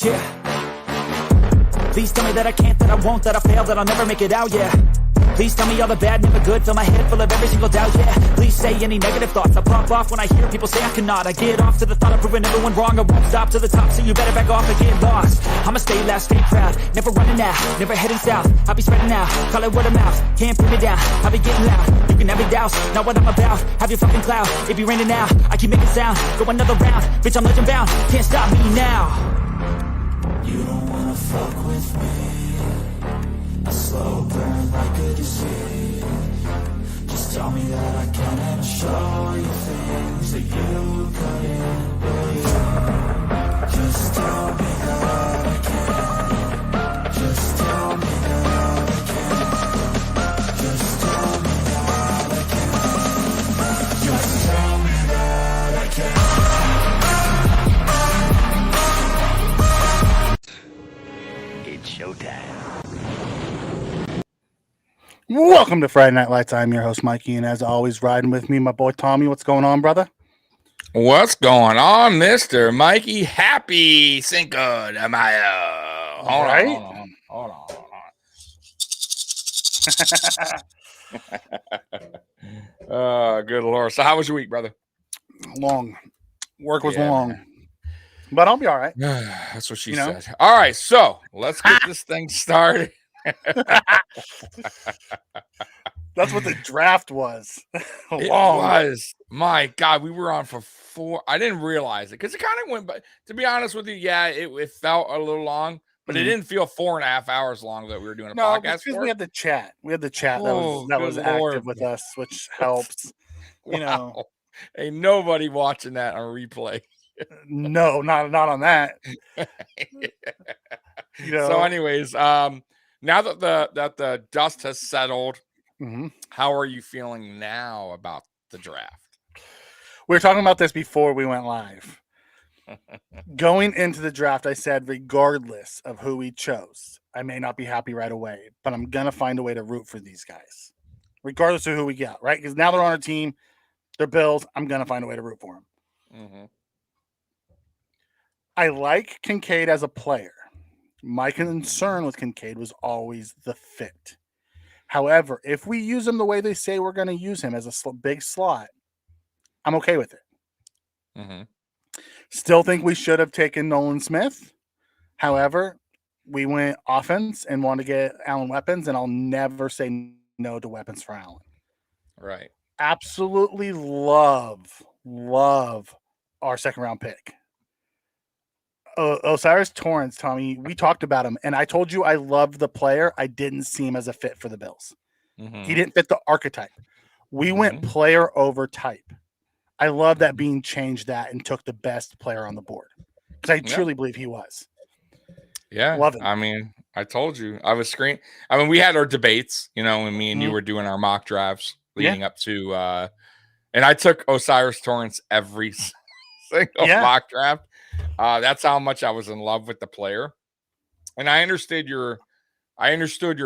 Yeah. Please tell me that I can't, that I won't, that I fail, that I'll never make it out, yeah. Please tell me all the bad, never good, fill my head full of every single doubt, yeah. Please say any negative thoughts, I pop off when I hear people say I cannot. I get off to the thought of proving everyone wrong, I won't stop to the top, so you better back off and get lost. I'ma stay loud, stay proud, never running out, never heading south. I'll be spreading out, call it word of mouth, can't put me down, I'll be getting loud. You can have me douse, not what I'm about, have your fucking cloud. It be raining now, I keep making sound, go another round, bitch I'm legend bound, can't stop me now. You don't wanna fuck with me, a slow burn like a disease. Just tell me that I can and I'll show you things that you couldn't believe. Just tell me that I can. Just tell me that I can. Just tell me that I can. Just tell me that I can. It's showtime. Welcome to Friday Night Lights. I'm your host, Mikey, and as always, riding with me, my boy Tommy. What's going on, brother? What's going on, Mr. Mikey? Happy Cinco de Mayo. Hold on. Good Lord. So how was your week, brother? Long. Work was long. Man. But I'll be all right. That's what she said. All right, so let's get this thing started. That's what the draft was. It was. My God, we were on for 4. I didn't realize it because it kind of went. But to be honest with you, yeah, it felt a little long, but it didn't feel 4.5 hours long that we were doing a podcast. Because we had the chat. We had the chat that was active with us, which helps. Wow. Ain't nobody watching that on replay. No, not on that. So, anyways, now that the dust has settled, how are you feeling now about the draft? We were talking about this before we went live. Going into the draft, I said, regardless of who we chose, I may not be happy right away, but I'm going to find a way to root for these guys, regardless of who we get, right? Because now they're on our team, they're Bills, I'm going to find a way to root for them. I like Kincaid as a player. My concern with Kincaid was always the fit. However, if we use him the way they say we're going to use him as a big slot, I'm okay with it. Still think we should have taken Nolan Smith. However, we went offense and want to get Allen weapons, and I'll never say no to weapons for Allen. Right. Absolutely love our second-round pick. O'Cyrus Torrence, Tommy, we talked about him, and I told you I loved the player. I didn't see him as a fit for the Bills. He didn't fit the archetype. We went player over type. I love that being changed that and took the best player on the board because I truly believe he was. Yeah, love it. I mean, I told you I was screening. I mean, we had our debates, when me and you were doing our mock drafts leading up to, and I took O'Cyrus Torrence every single mock draft. That's how much I was in love with the player. And I understood your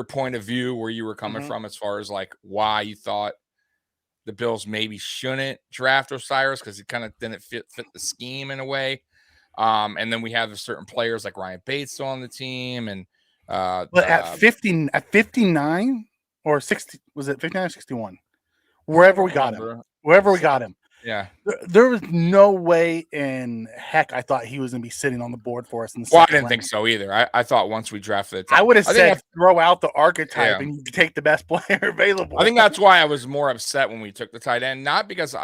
point of view where you were coming from as far as like why you thought the Bills maybe shouldn't draft O'Cyrus because he kind of didn't fit the scheme in a way. And then we have certain players like Ryan Bates still on the team. And but at 59 or 60, was it 59 or 61? Wherever we got him. Yeah. There was no way in heck I thought he was going to be sitting on the board for us. I didn't think so either. I thought once we drafted it, I would have said throw out the archetype and you take the best player available. I think that's why I was more upset when we took the tight end, not because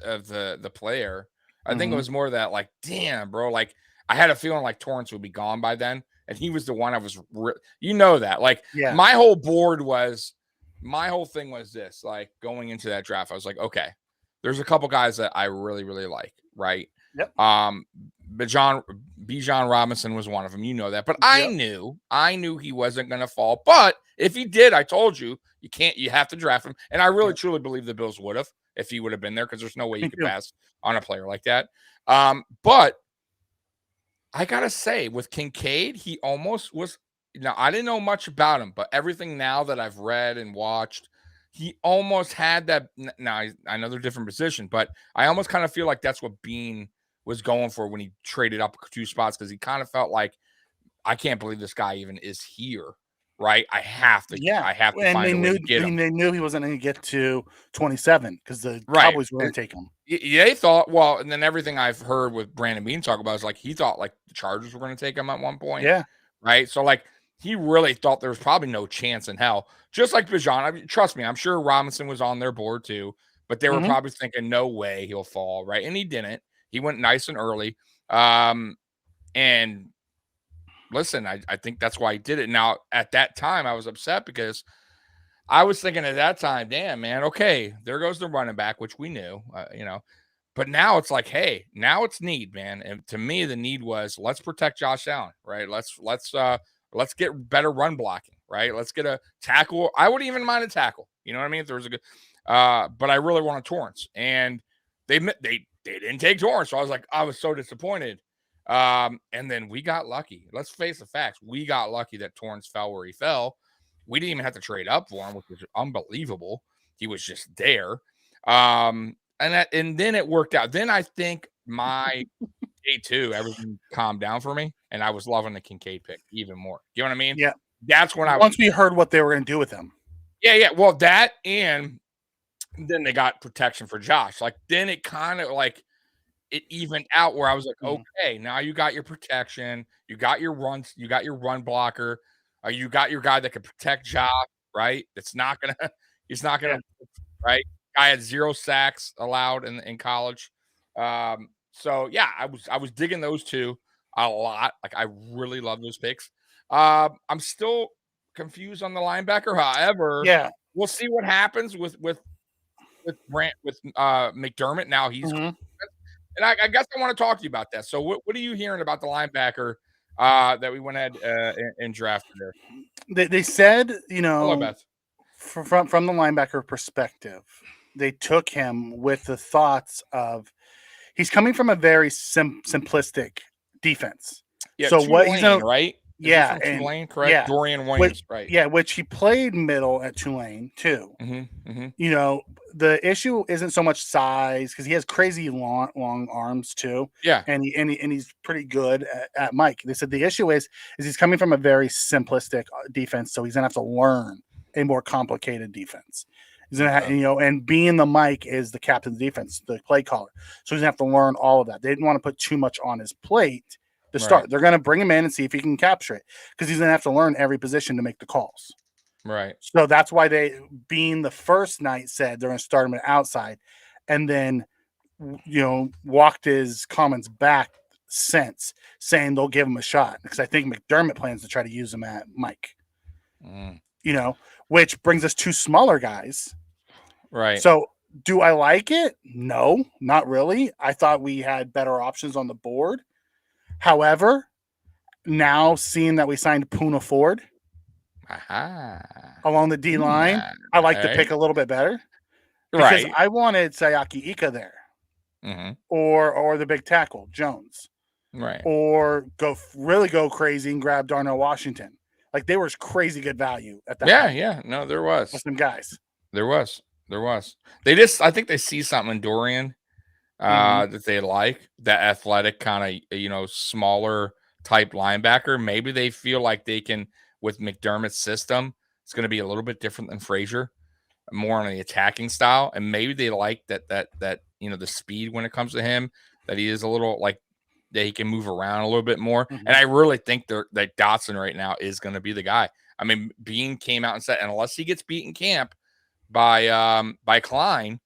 of the player. I think it was more that like, damn, bro, like I had a feeling like Torrance would be gone by then. And he was the one I was, that. Like my whole thing was this, like going into that draft, I was like, okay. There's a couple guys that I really, really like, right? Yep. Bijan Robinson was one of them. You know that. But I knew he wasn't going to fall. But if he did, I told you, you have to draft him. And I really, truly believe the Bills would have if he would have been there because there's no way you could pass on a player like that. But I got to say, with Kincaid, he almost was. Now, I didn't know much about him, but everything now that I've read and watched, he almost had that. Now, I know they're different position, but I almost kind of feel like that's what Bean was going for when he traded up 2 spots because he kind of felt like I can't believe this guy even is here. Right. I have to find a way to get him. They knew he wasn't going to get to 27 because the Right. Cowboys were going to take him. They thought, well, and then everything I've heard with Brandon Bean talk about is like he thought like the Chargers were going to take him at one point. Yeah. Right. So like he really thought there was probably no chance in hell. Just like Bijan. I mean, trust me, I'm sure Robinson was on their board too, but they were probably thinking, no way he'll fall. Right. And he didn't. He went nice and early. And listen, I think that's why he did it. Now, at that time, I was upset because I was thinking at that time, damn, man, okay, there goes the running back, which we knew, But now it's like, hey, now it's need, man. And to me, the need was let's protect Josh Allen, right? Let's get better run blocking, right? Let's get a tackle. I wouldn't even mind a tackle. You know what I mean? If there was a good, but I really wanted Torrance, and they didn't take Torrance, so I was so disappointed. And then we got lucky. Let's face the facts. We got lucky that Torrance fell where he fell. We didn't even have to trade up for him, which was unbelievable. He was just there. And then it worked out. Then I think my day two, everything calmed down for me, and I was loving the Kincaid pick even more. You know what I mean? Yeah. That's when once we heard what they were going to do with him. Yeah. Well, that, and then they got protection for Josh. Like, then it kind of like it evened out where I was like, okay, now you got your protection, you got your runs, you got your run blocker, you got your guy that can protect Josh, right? He's not gonna, right? Guy had 0 sacks allowed in college. So yeah, I was digging those two a lot. Like, I really love those picks. I'm still confused on the linebacker. However, we'll see what happens with McDermott. Now he's and I guess I want to talk to you about that. So what are you hearing about the linebacker that we went ahead and drafted there? They said, Hello, Beth. From the linebacker perspective, they took him with the thoughts of he's coming from a very simplistic defense. Yeah, so what Tulane, he's gonna, right? Yeah, Tulane, correct? Yeah, Dorian Williams, right? Yeah, which he played middle at Tulane too. The issue isn't so much size because he has crazy long arms too. Yeah, and he's pretty good at Mike. They said the issue is he's coming from a very simplistic defense, so he's gonna have to learn a more complicated defense. He's gonna have, and being the Mike is the captain of the defense, the play caller, so he's gonna have to learn all of that. They didn't want to put too much on his plate to start. Right. They're going to bring him in and see if he can capture it because he's going to have to learn every position to make the calls. Right. So that's why they, being the first night, said they're going to start him at outside and then, walked his comments back since saying they'll give him a shot because I think McDermott plans to try to use him at Mike, which brings us 2 smaller guys. Right. So do I like it? No, not really. I thought we had better options on the board. However, now seeing that we signed Puna Ford along the D line, I like the pick a little bit better because I wanted Sayaki Ika there, or the big tackle Jones, right, or go crazy and grab Darnell Washington. Like, there was crazy good value at that. Yeah. No, there was some guys. There was. I think they see something in Dorian. That they like, that athletic kind of, smaller type linebacker. Maybe they feel like they can, with McDermott's system, it's going to be a little bit different than Frazier, more on the attacking style. And maybe they like that, the speed when it comes to him, that he is a little like that he can move around a little bit more. And I really think that Dotson right now is going to be the guy. I mean, Bean came out and said, unless he gets beat in camp by Klein,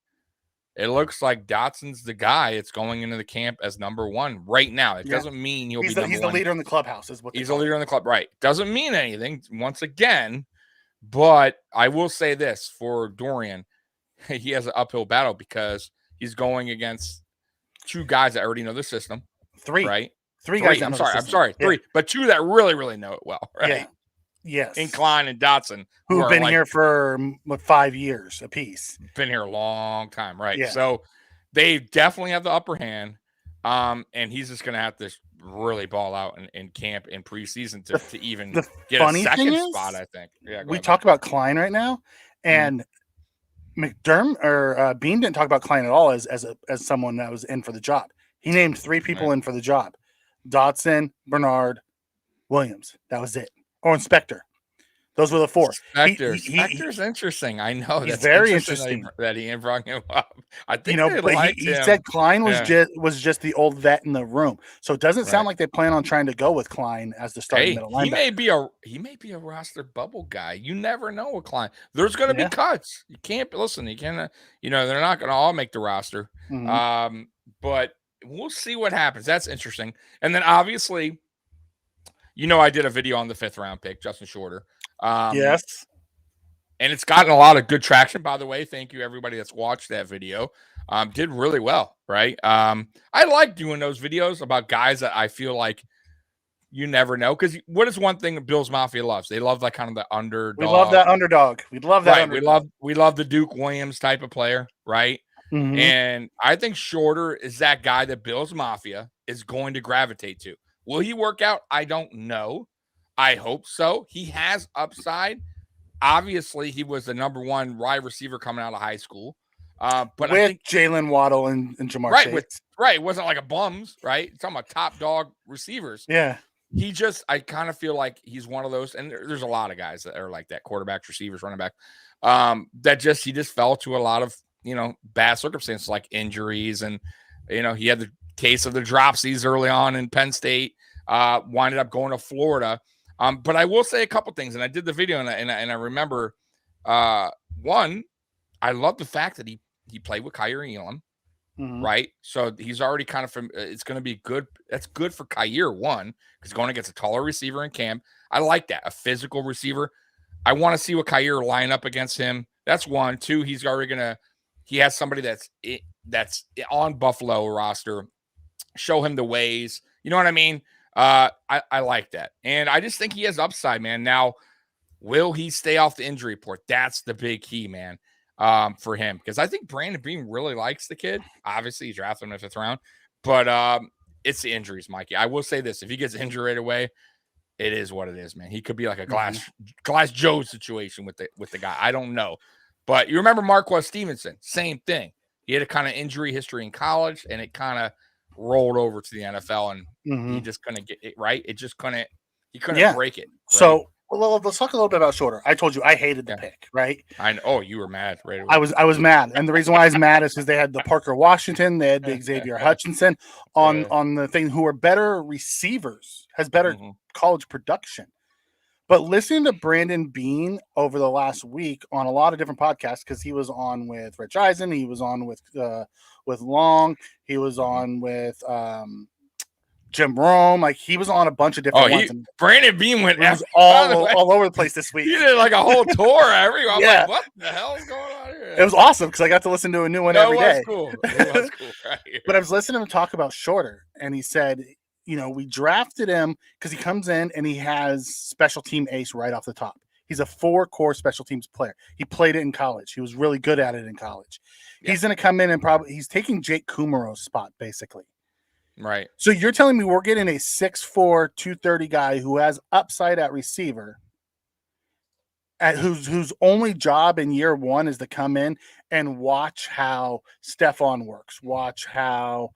it looks like Dotson's the guy. It's going into the camp as number 1 right now. It doesn't mean he's the leader in the clubhouse. He's the leader in the club, right? Doesn't mean anything once again. But I will say this for Dorian, he has an uphill battle because he's going against 2 guys that already know the system. 3, right? 3 guys. I'm sorry, 3, but 2 that really, really know it well, right? Yeah. Yes. In Klein and Dotson, who've been here for 5 years apiece. Been here a long time, right? Yeah. So they definitely have the upper hand. And he's just going to have to really ball out in camp in preseason to even get a second spot, I think. Yeah, we talk about Klein right now, and McDermott or Bean didn't talk about Klein at all as someone that was in for the job. He named 3 people in for the job: Dotson, Bernard, Williams. That was it. Or Inspector. Those were the 4. Spector's interesting. I know he's that's very interesting that he brought him up. I think they but liked he him. said Klein was just the old vet in the room. So it doesn't sound like they plan on trying to go with Klein as the starting middle linebacker. He may be a roster bubble guy. You never know with Klein. There's going to be cuts. You can't listen. You can't. They're not going to all make the roster. Mm-hmm. But we'll see what happens. That's interesting. And then obviously, I did a video on the 5th round pick, Justin Shorter. Yes. And it's gotten a lot of good traction, by the way. Thank you, everybody that's watched that video. Did really well, right? I like doing those videos about guys that I feel like you never know. Because what is one thing that Bills Mafia loves? They love that kind of the underdog. We love that underdog. We love that underdog. We love the Duke Williams type of player, right? Mm-hmm. And I think Shorter is that guy that Bills Mafia is going to gravitate to. Will he work out? I don't know. I hope so. He has upside. Obviously, he was the number 1 wide receiver coming out of high school. But with I think Jalen Waddle and Jamar Chase. It wasn't like a bums, right? It's talking about top dog receivers. Yeah. I kind of feel like he's one of those, and there's a lot of guys that are like that, quarterbacks, receivers, running back, he just fell to a lot of, bad circumstances like injuries. And, he had the case of the dropsies early on in Penn State, winded up going to Florida. But I will say a couple things, and I did the video, and I remember, one, I love the fact that he played with Kyer Elam, right? So he's already kind of it's going to be good. That's good for Kyer, one, because going against a taller receiver in camp. I like that, a physical receiver. I want to see what Kyer line up against him. That's one. Two, he's already he has somebody that's on Buffalo roster. Show him the ways. You know what I mean? I like that. And I just think he has upside, man. Now, will he stay off the injury report? That's the big key, man, for him. Because I think Brandon Beam really likes the kid. Obviously, he drafted him in the 5th round. But it's the injuries, Mikey. I will say this. If he gets injured right away, it is what it is, man. He could be like a Glass Joe situation with the guy. I don't know. But you remember Marquez Stevenson? Same thing. He had a kind of injury history in college, and it kind of rolled over to the NFL, and he just couldn't get it right. It just couldn't. He couldn't break it. Right? So let's talk a little bit about Shorter. I told you I hated the pick, right? I know. Oh, you were mad right away. I was mad, and the reason why I was mad is because they had the Parker Washington, they had the Xavier Hutchinson on the thing, who are better receivers, has better college production. But listening to Brandon Bean over the last week on a lot of different podcasts, because he was on with Rich Eisen, he was on with Long, he was on with Jim Rome, like he was on a bunch of different ones. Brandon Bean went all over the place this week. He did like a whole tour everywhere. I'm like, what the hell is going on here? It was awesome because I got to listen to a new one every day. Cool. It was cool. Right here. But I was listening to him talk about Shorter, and he said, we drafted him because he comes in and he has special team ace right off the top. He's a 4-core special teams player. He played it in college. He was really good at it in college. Yeah. He's going to come in and he's taking Jake Kumero's spot, basically. Right. So you're telling me we're getting a 6'4", 230 guy who has upside at receiver, whose only job in year one is to come in and watch how Stephon works, watch how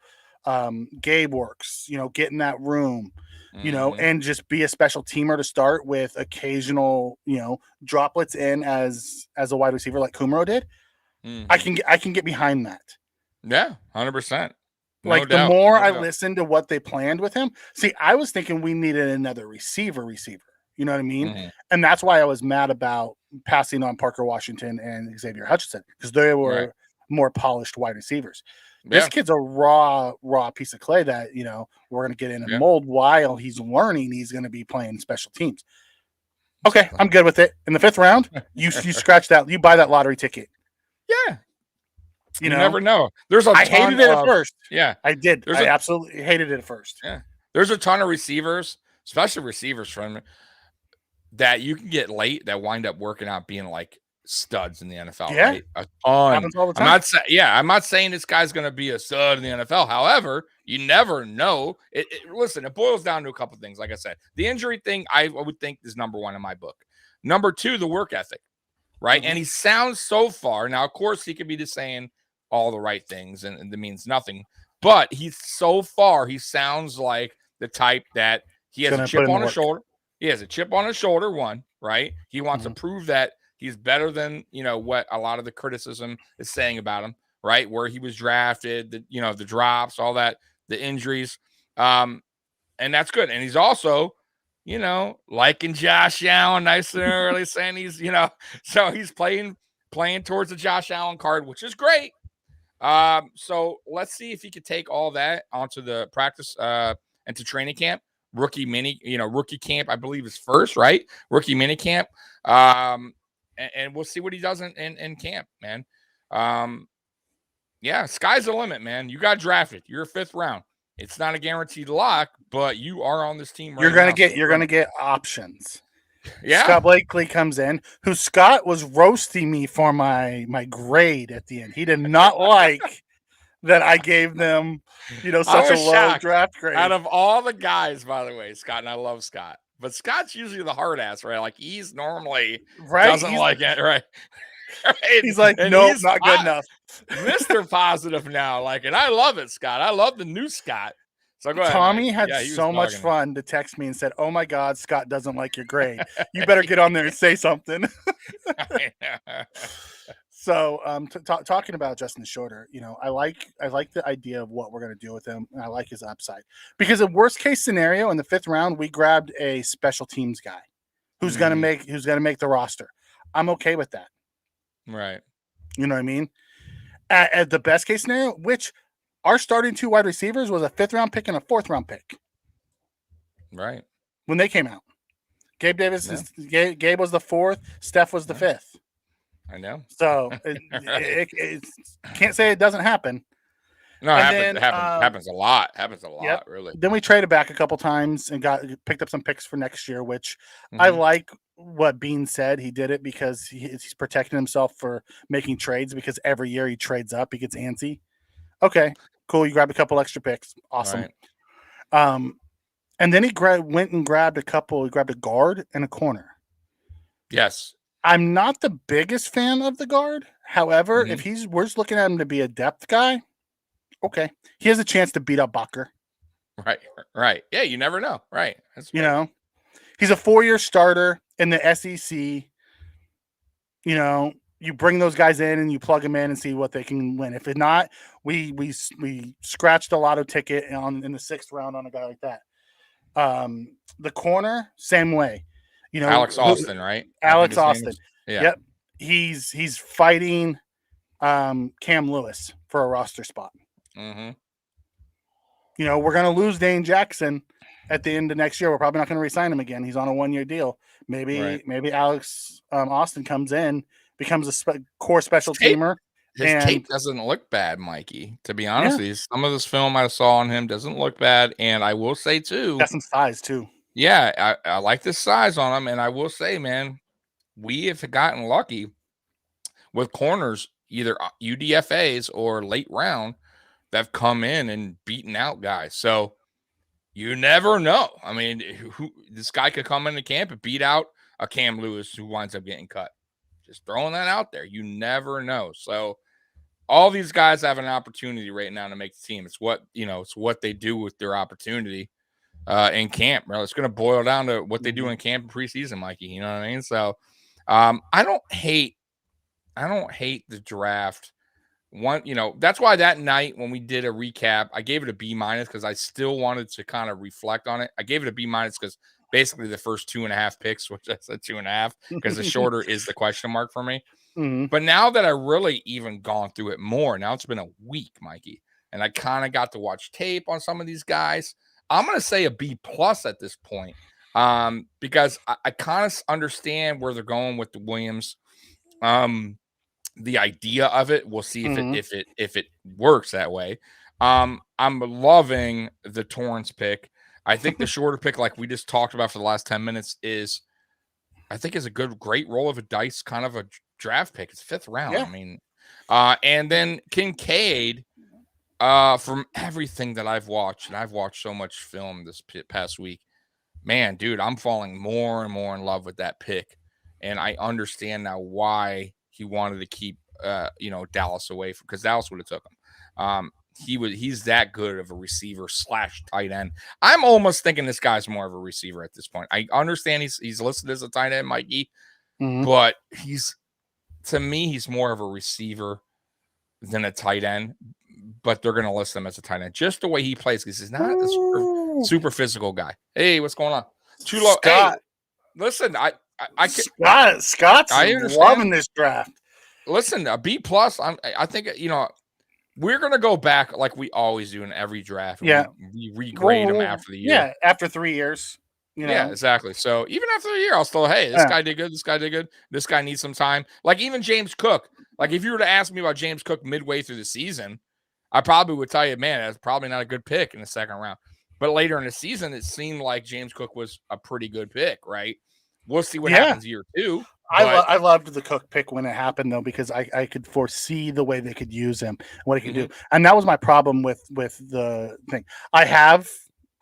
Gabe works, get in that room, and just be a special teamer to start with occasional, droplets in as a wide receiver like Kumaro did. I can get behind that. Yeah, 100%. Like the more I listened to what they planned with him, see, I was thinking we needed another receiver. You know what I mean? And that's why I was mad about passing on Parker Washington and Xavier Hutchinson, because they were more polished wide receivers. This kid's a raw piece of clay that, we're going to get in and mold while he's learning. He's going to be playing special teams. Okay, I'm good with it. In the 5th round, you scratch that. You buy that lottery ticket. Yeah. You never know. I hated it at first. Yeah, I did. I absolutely hated it at first. Yeah. There's a ton of receivers, especially receivers from that you can get late that wind up working out being like studs in the NFL. Yeah. Right? A ton. Happens all the time. I'm not saying this guy's going to be a stud in the NFL. However, you never know. Listen, it boils down to a couple things. Like I said, the injury thing, I would think is number 1 in my book. Number 2, the work ethic, right? And he sounds so far. Now, of course, he could be just saying all the right things, and that means nothing. But he sounds like the type that He has a chip on his shoulder. He has a chip on his shoulder, one, right? He wants to prove that he's better than, what a lot of the criticism is saying about him, right? Where he was drafted, the drops, all that, the injuries. And that's good. And he's also, liking Josh Allen nice and early, saying he's, so he's playing towards the Josh Allen card, which is great. So let's see if he could take all that onto the practice and to training camp. Rookie camp, I believe is first, right? Rookie mini camp. And we'll see what he does in camp, man. Yeah, sky's the limit, man. You got drafted. You're a 5th round. It's not a guaranteed lock, but you are on this team right now. You're gonna get options. Yeah. Scott Blakely comes in, who Scott was roasting me for my grade at the end. He did not like that I gave them, such a low draft grade. Out of all the guys, by the way, Scott, and I love Scott, but Scott's usually the hard ass, right? Like he's normally doesn't like it, right? Right? He's like, nope, not good enough. Mr. Positive now, and I love it, Scott. I love the new Scott. So go ahead. Tommy had so much fun to text me and said, "Oh my God, Scott doesn't like your grade. You better get on there and say something." So, talking about Justin Shorter, I like the idea of what we're going to do with him, and I like his upside because the worst case scenario in the 5th round, we grabbed a special teams guy who's going to make the roster. I'm okay with that. Right. You know what I mean? At the best case scenario, which our starting 2 wide receivers was a 5th round pick and a 4th round pick. Right. When they came out. Gabe Davis Gabe was the 4th, Steph was the 5th. I know. So it can't say it doesn't happen. No, it happens a lot. Happens a lot, really. Then we traded back a couple times and picked up some picks for next year, which I like what Bean said. He did it because he's protecting himself for making trades because every year he trades up, he gets antsy. Okay, cool. You grabbed a couple extra picks. Awesome. Right. And then he went and grabbed a couple. He grabbed a guard and a corner. Yes. I'm not the biggest fan of the guard. However, if we're just looking at him to be a depth guy, okay, he has a chance to beat up Bucker. Right. Yeah, you never know. Right. That's he's a 4-year starter in the SEC. You bring those guys in and you plug them in and see what they can win. If not, we scratched a lotto ticket in the 6th round on a guy like that. The corner, same way. Alex Austin, right? Alex Austin. Yeah. Yep. He's fighting Cam Lewis for a roster spot. Mm-hmm. We're going to lose Dane Jackson at the end of next year. We're probably not going to re-sign him again. He's on a 1-year deal. Maybe Alex Austin comes in, becomes a core special teamer. His tape doesn't look bad, Mikey. To be honest with you, some of this film I saw on him doesn't look bad. And I will say, too. Got some size, too. Yeah, I like the size on him. And I will say, man, we have gotten lucky with corners, either UDFAs or late round, that have come in and beaten out guys. So you never know. I mean, this guy could come into camp and beat out a Cam Lewis who winds up getting cut. Just throwing that out there. You never know. So all these guys have an opportunity right now to make the team. It's what they do with their opportunity in camp. Bro. It's going to boil down to what they do in camp and preseason, Mikey. You know what I mean? So I don't hate the draft. That's why that night when we did a recap, I gave it a B- because I still wanted to kind of reflect on it. I gave it a B- because basically the first 2.5 picks, which I said 2.5 because the shorter is the question mark for me. Mm-hmm. But now that I really even gone through it more, now it's been a week, Mikey, and I kind of got to watch tape on some of these guys. I'm going to say a B+ at this point because I kind of understand where they're going with the Williams. The idea of it, we'll see if it works that way. I'm loving the Torrance pick. I think the shorter pick, like we just talked about for the last 10 minutes, is a great roll of a dice kind of a draft pick. It's 5th round. Yeah. I mean, and then Kincaid, from everything that I've watched, and I've watched so much film this past week, man, dude, I'm falling more and more in love with that pick. And I understand now why he wanted to keep, Dallas away because Dallas would have took him. he's that good of a receiver / tight end. I'm almost thinking this guy's more of a receiver at this point. I understand he's listed as a tight end, Mikey, but to me, he's more of a receiver than a tight end. But they're going to list him as a tight end. Just the way he plays, because he's not a super physical guy. Hey, what's going on? Too low. Scott. Hey, listen, Scott's loving this draft. Listen, a B+. I think, we're going to go back like we always do in every draft. Yeah. We regrade them after the year. Yeah, after 3 years. Yeah, exactly. So even after a year, I'll still, hey, this guy did good. This guy did good. This guy needs some time. Like even James Cook. Like if you were to ask me about James Cook midway through the season, I probably would tell you, man, that's probably not a good pick in the second round. But later in the season, it seemed like James Cook was a pretty good pick, right? We'll see what happens year 2. I loved the Cook pick when it happened, though, because I could foresee the way they could use him, what he could do. And that was my problem with the thing. I have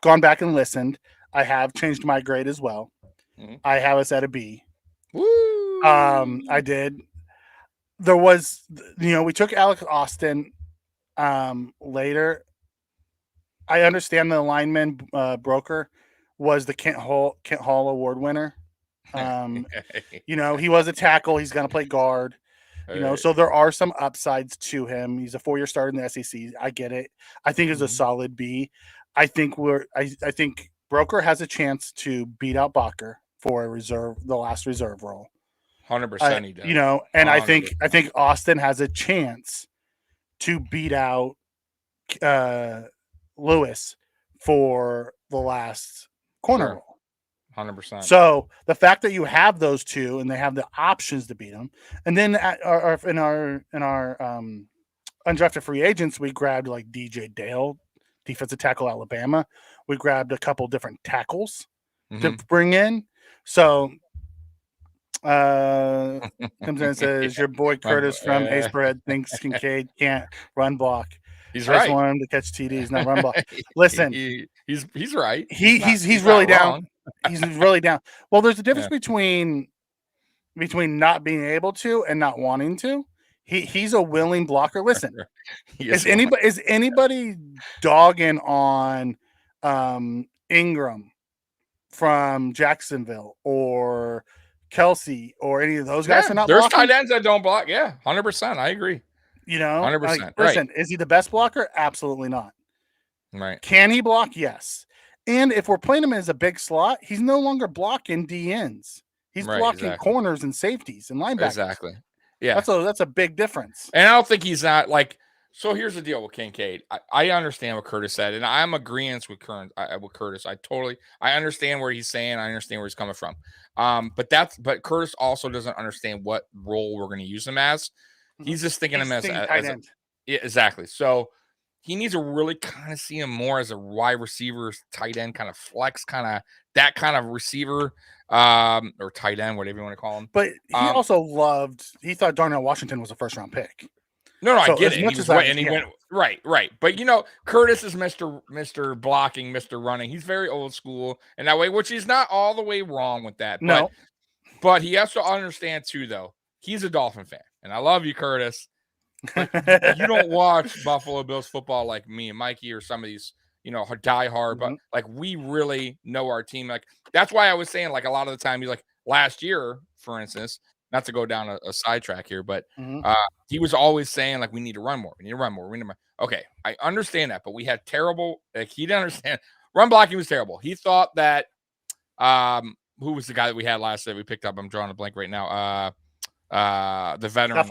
gone back and listened. I have changed my grade as well. I have us at a B. Woo! I did. There was, we took Alex Austin later. I understand the lineman broker was the Kent Hall Award winner. He was a tackle. He's going to play guard. So there are some upsides to him. He's a 4-year starter in the SEC. I get it. I think it's a solid B. I think I think Broker has a chance to beat out Bacher for the last reserve role. 100% he does. And 100%. I think Austin has a chance to beat out Lewis for the last corner role. 100%. So the fact that you have those two and they have the options to beat them, and then in our undrafted free agents, we grabbed like DJ Dale, defensive tackle, Alabama. We grabbed a couple different tackles to bring in. So comes in and says, your boy Curtis from Aceberhead thinks Kincaid can't run block. He's right. I just want him to catch TDs, not run block. Listen, he's right. He's really down. He's really down. Well, there's a difference between not being able to and not wanting to. He's a willing blocker. Listen, is anybody dogging on Ingram from Jacksonville or Kelsey or any of those guys for not there's blocking? Tight ends that don't block. Yeah, 100%. I agree. 100%. Listen, is he the best blocker? Absolutely not. Right. Can he block? Yes. And if we're playing him as a big slot, he's no longer blocking DNs. He's blocking corners and safeties and linebackers. Exactly. Yeah. That's a big difference. And I don't think he's not like. So here's the deal with Kincaid. I understand what Curtis said, and I'm agreeing with Curtis. I understand where he's saying. I understand where he's coming from. But Curtis also doesn't understand what role we're going to use him as. He's just thinking him as tight end. Exactly. So he needs to really kind of see him more as a wide receiver, tight end, kind of flex, kind of that kind of receiver, or tight end, whatever you want to call him. But he also he thought Darnell Washington was a first round pick. No, I get it. He went right. But Curtis is Mr. Blocking, Mr. Running. He's very old school in that way, which he's not all the way wrong with that. No. But he has to understand too, though. He's a Dolphin fan, and I love you, Curtis. But you don't watch Buffalo Bills football like me and Mikey or some of these, die hard. But like we really know our team. Like that's why I was saying like a lot of the time, like last year, for instance. Not to go down a sidetrack here, but he was always saying, like, we need to run more. We need to run more. Okay, I understand that, but we had terrible – he didn't understand. Run blocking was terrible. He thought that who was the guy that we had last year we picked up? I'm drawing a blank right now. The veteran.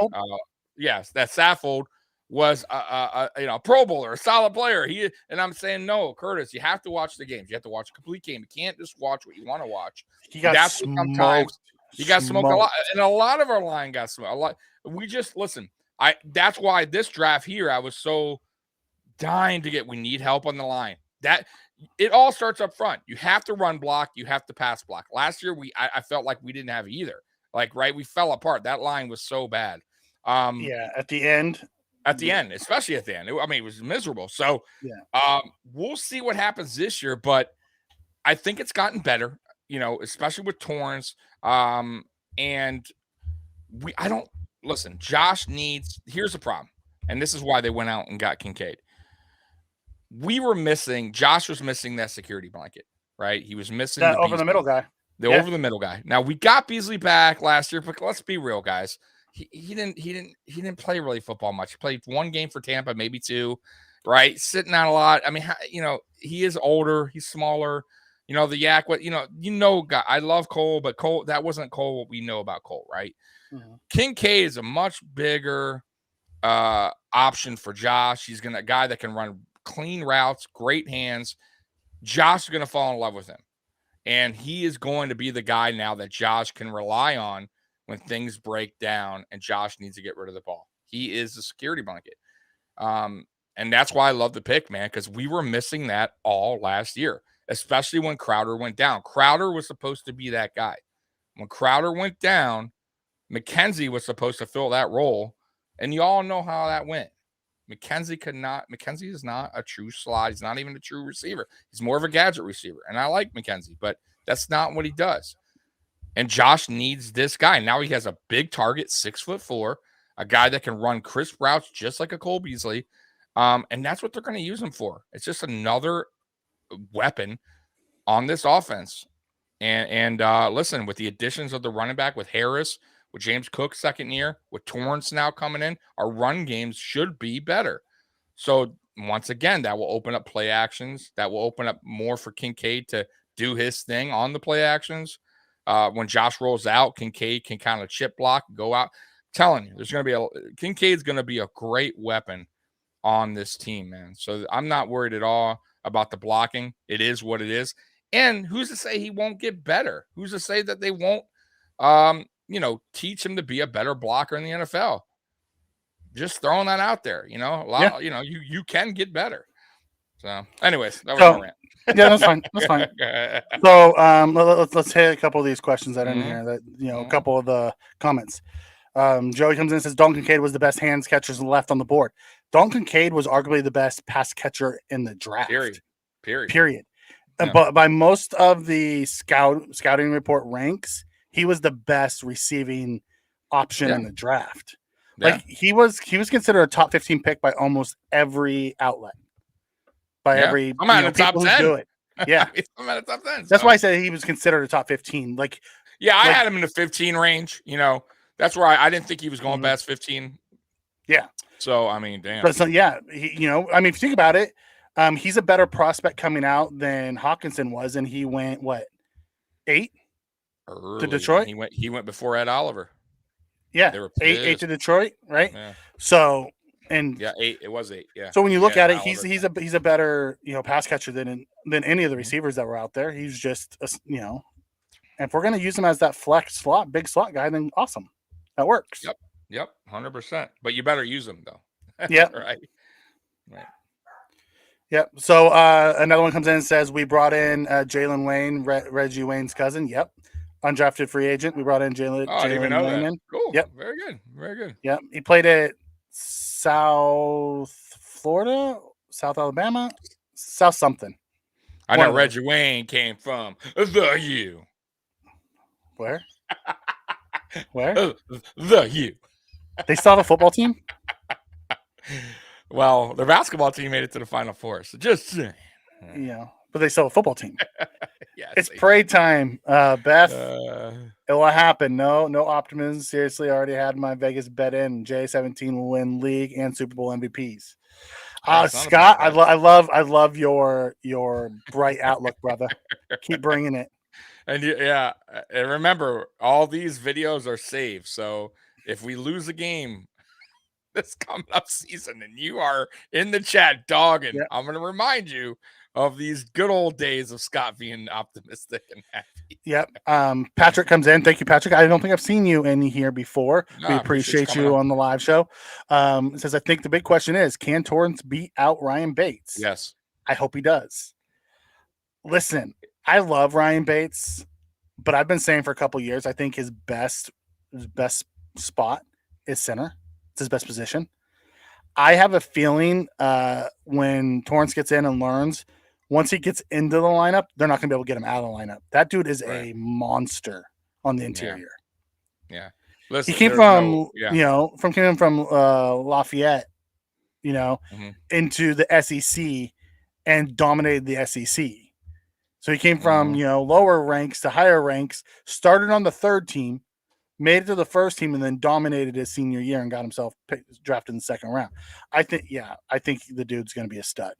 Yes, that Saffold was a Pro Bowler, a solid player. And I'm saying, no, Curtis, you have to watch the games. You have to watch a complete game. You can't just watch what you want to watch. He got smoked. He got smoked a lot, and a lot of our line got smoked. A lot. We just listen. That's why this draft here, I was so dying to get. We need help on the line. That it all starts up front. You have to run block. You have to pass block. Last year, I felt like we didn't have either. We fell apart. That line was so bad. At the end. Especially at the end. It was miserable. So, we'll see what happens this year. But I think it's gotten better. Especially with Torrance. And I don't listen. Josh needs. Here's the problem, and this is why they went out and got Kincaid. Josh was missing that security blanket, right? He was missing That the over the middle guy. over the middle guy. Now we got Beasley back last year, but let's be real, guys. He didn't play really football much. He played one game for Tampa, maybe two, right? Sitting out a lot. I mean, he is older, he's smaller. The yak. Guy. I love Cole, but that wasn't Cole. What we know about Cole, right? Mm-hmm. Kincaid is a much bigger option for Josh. He's a guy that can run clean routes, great hands. Josh is going to fall in love with him. And he is going to be the guy now that Josh can rely on when things break down and Josh needs to get rid of the ball. He is the security blanket. And that's why I love the pick, man, because we were missing that all last year, especially when Crowder went down. Crowder was supposed to be that guy. When Crowder went down, McKenzie was supposed to fill that role, and you all know how that went. McKenzie is not a true slot. He's not even a true receiver. He's more of a gadget receiver, and I like McKenzie, but that's not what he does. And Josh needs this guy. Now he has a big target, 6'4", a guy that can run crisp routes just like a Cole Beasley, and that's what they're going to use him for. It's just another weapon on this offense. And listen, with the additions of the running back with Harris, with James Cook second year, with Torrance now coming in, our run games should be better. So once again, that will open up play actions. That will open up more for Kincaid to do his thing on the play actions. When Josh rolls out, Kincaid can kind of chip block, go out. I'm telling you, Kincaid's going to be a great weapon on this team, man. So I'm not worried at all about the blocking. It is what it is. And who's to say he won't get better? Who's to say that they won't, teach him to be a better blocker in the NFL? Just throwing that out there, you can get better. So, anyways, that was my rant. Yeah, that's fine. That's fine. So, let's hit a couple of these questions that are in here. That a couple of the comments. Joey comes in and says Dalton Kincaid was the best hands catchers left on the board. Dalton Kincaid was arguably the best pass catcher in the draft. Period. Yeah. But by most of the scouting report ranks, he was the best receiving option in the draft. Yeah. Like he was considered a top 15 pick by almost every outlet. Every I'm at the top 10. Do it. Yeah, I'm at the top 10. That's why I said he was considered a top 15. I had him in the 15 range. That's where I didn't think he was going past 15. Yeah. So I mean, damn. But if you think about it, he's a better prospect coming out than Hawkinson was, and he went 8 early. To Detroit. He went before Ed Oliver. Yeah, they were 8 to Detroit, right? Yeah. So 8. It was 8. Yeah. So when you look at it, he's a better pass catcher than any of the receivers that were out there. He's just if we're gonna use him as that flex slot, big slot guy, then awesome, that works. Yep, 100%. But you better use him though. Yeah. Right. Yep. So another one comes in and says we brought in Jalen Wayne, Reggie Wayne's cousin. Yep. Undrafted free agent. We brought in Jalen. I didn't even know Wayne that. in. Cool. Yep. Very good. Very good. Yep. He played at South Florida, South Alabama, South something. I know Reggie Wayne came from the U. Where? Where? The U. They still have a football team? Well, their basketball team made it to the Final Four. So just but they still have a football team. Yes, it's parade time, Beth. It will happen. No optimism. Seriously, I already had my Vegas bet in. J17 will win league and Super Bowl MVPs. Scott, I love your bright outlook, brother. Keep bringing it. And and remember, all these videos are saved. So if we lose a game this coming up season and you are in the chat dogging, I'm going to remind you of these good old days of Scott being optimistic and happy. Yep. Patrick comes in. Thank you, Patrick. I don't think I've seen you in here before. We appreciate you on the live show. It says, I think the big question is, can Torrance beat out Ryan Bates? Yes. I hope he does. Listen, I love Ryan Bates, but I've been saying for a couple years, I think his best spot is center. It's his best position. I have a feeling when Torrance gets in and learns, once he gets into the lineup, they're not going to be able to get him out of the lineup. That dude is a monster on the interior. Yeah. Listen, he came from, from Lafayette, into the SEC and dominated the SEC. So he came from, lower ranks to higher ranks, started on the third team, made it to the first team, and then dominated his senior year and got himself drafted in the second round. I think the dude's going to be a stud.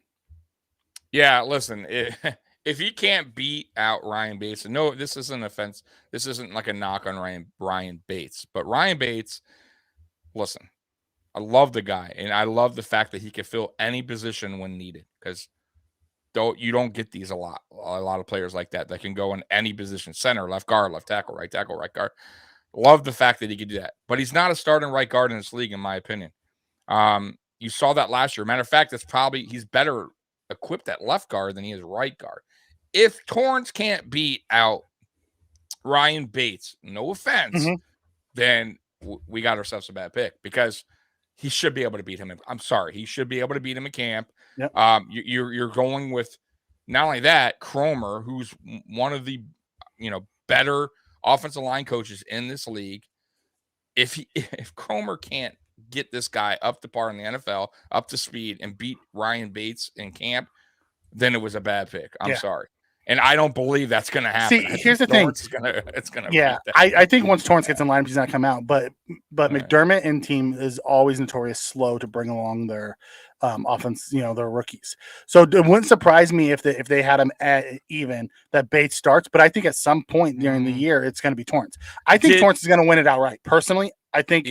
Yeah, listen, if he can't beat out Ryan Bates, and no, this isn't an offense. This isn't like a knock on Ryan Bates, but Ryan Bates, listen, I love the guy, and I love the fact that he can fill any position when needed, because you don't get these a lot of players like that can go in any position: center, left guard, left tackle, right guard. Love the fact that he could do that, but he's not a starting right guard in this league, in my opinion. You saw that last year. Matter of fact, he's better equipped at left guard than he is right guard. If Torrance can't beat out Ryan Bates, no offense, then we got ourselves a bad pick, because he should be able to beat him. I'm sorry, he should be able to beat him in camp. Yep. You're going with, not only that, Cromer, who's one of the better offensive line coaches in this league. If Cromer can't get this guy up to par in the NFL, up to speed, and beat Ryan Bates in camp, then it was a bad pick. I'm sorry. And I don't believe that's going to happen. See, here's the thing. It's going to. Yeah, I think once Torrance gets in line, he's not going to come out. But McDermott and team is always notorious slow to bring along their offense, their rookies. So it wouldn't surprise me if they had him at even that Bates starts. But I think at some point during the year, it's going to be Torrance. I think Torrance is going to win it outright. Personally, I think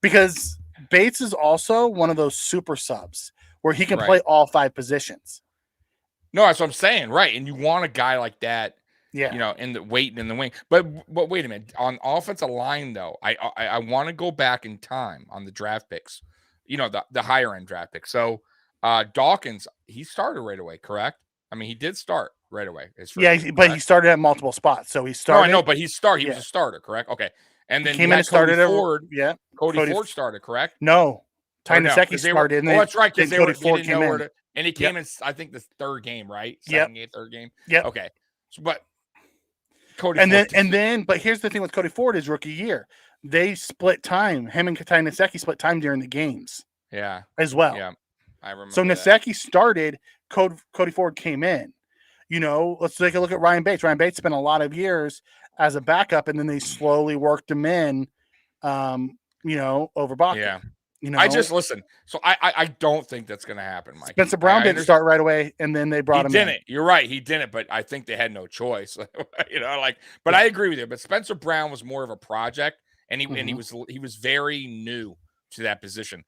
because Bates is also one of those super subs where he can play all 5 positions. No, that's what I'm saying, right? And you want a guy like that, in the waiting in the wing. But wait a minute, on offensive line though, I want to go back in time on the draft picks, the higher end draft picks. So Dawkins, he started right away, correct? I mean, he did start right away. But he started at multiple spots. So he started. No, I know, but he was a starter, correct? Okay, and then he came in and started Ford. Cody Ford started, correct? No, Tynesecki started. And that's right, because Cody Ford came in. And he came in, I think, the third game, right? Third game. Yeah. Okay. So, but Cody but here's the thing with Cody Ford, his rookie year, they split time. Him and Tynesecki split time during the games. Yeah. As well. Yeah. I remember. So Nasecki started. Cody Ford came in. Let's take a look at Ryan Bates. Ryan Bates spent a lot of years as a backup, and then they slowly worked him in, over Bach. Yeah. I just listen. So I don't think that's going to happen, Mike. Spencer Brown didn't start right away, and then they brought him in. You're right. He didn't, but I think they had no choice. But I agree with you. But Spencer Brown was more of a project, and he was very new to that position.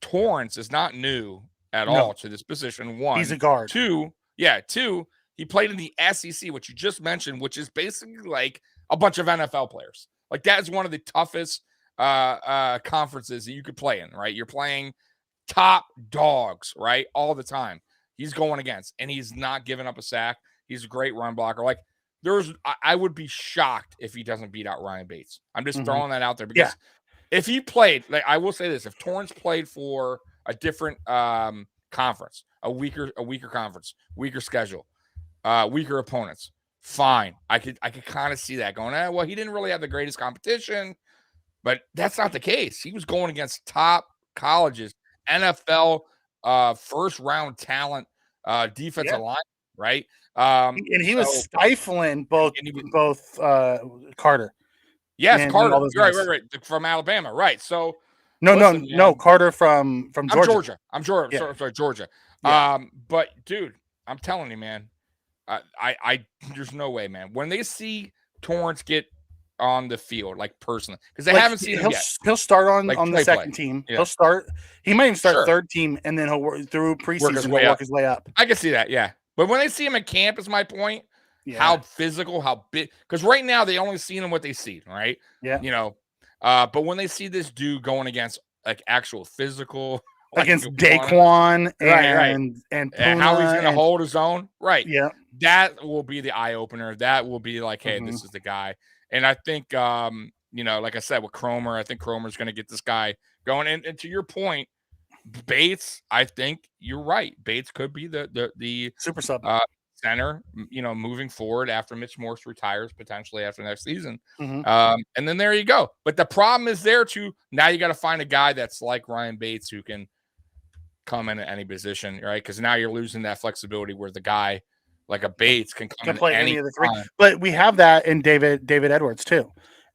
Torrance is not new at all to this position. One, he's a guard. Two, he played in the SEC, which you just mentioned, which is basically like a bunch of NFL players. Like, that is one of the toughest conferences that you could play in, right? You're playing top dogs, right? All the time. He's going against, and he's not giving up a sack. He's a great run blocker. Like, I would be shocked if he doesn't beat out Ryan Bates. I'm just throwing that out there, because if he played, like, I will say this, if Torrance played for a different conference, a weaker conference, weaker schedule, weaker opponents, fine. I could kind of see that going, well, he didn't really have the greatest competition. But that's not the case. He was going against top colleges, NFL first round talent, defensive line, right? And he was stifling both Carter. Yes, Carter. Right. From Alabama, right? So no, Carter from Georgia. I'm Georgia. Yeah. Sorry, Georgia. Yeah. But dude, I'm telling you, man, I there's no way, man. When they see Torrance get on the field, like, personally, because they haven't seen him yet. He'll start on the second team. Yeah. He'll start. He might even start third team, and then he'll work through preseason. Work his way up. I can see that. Yeah, but when they see him at camp, is my point. Yeah. How physical, how big? Because right now they only see him what they see, right? Yeah. But when they see this dude going against, like, actual physical, against Daquan and Puna, how he's going to hold his own, right? Yeah, that will be the eye opener. That will be like, hey, this is the guy. And I think, like I said, with Cromer, I think Cromer's going to get this guy going. And to your point, Bates, I think you're right. Bates could be the super sub center, moving forward after Mitch Morse retires, potentially after next season. Mm-hmm. And then there you go. But the problem is there too. Now you got to find a guy that's like Ryan Bates, who can come in at any position, right? Because now you're losing that flexibility where the guy like a Bates can come Can in play any any of the three. time. But we have that in David Edwards too.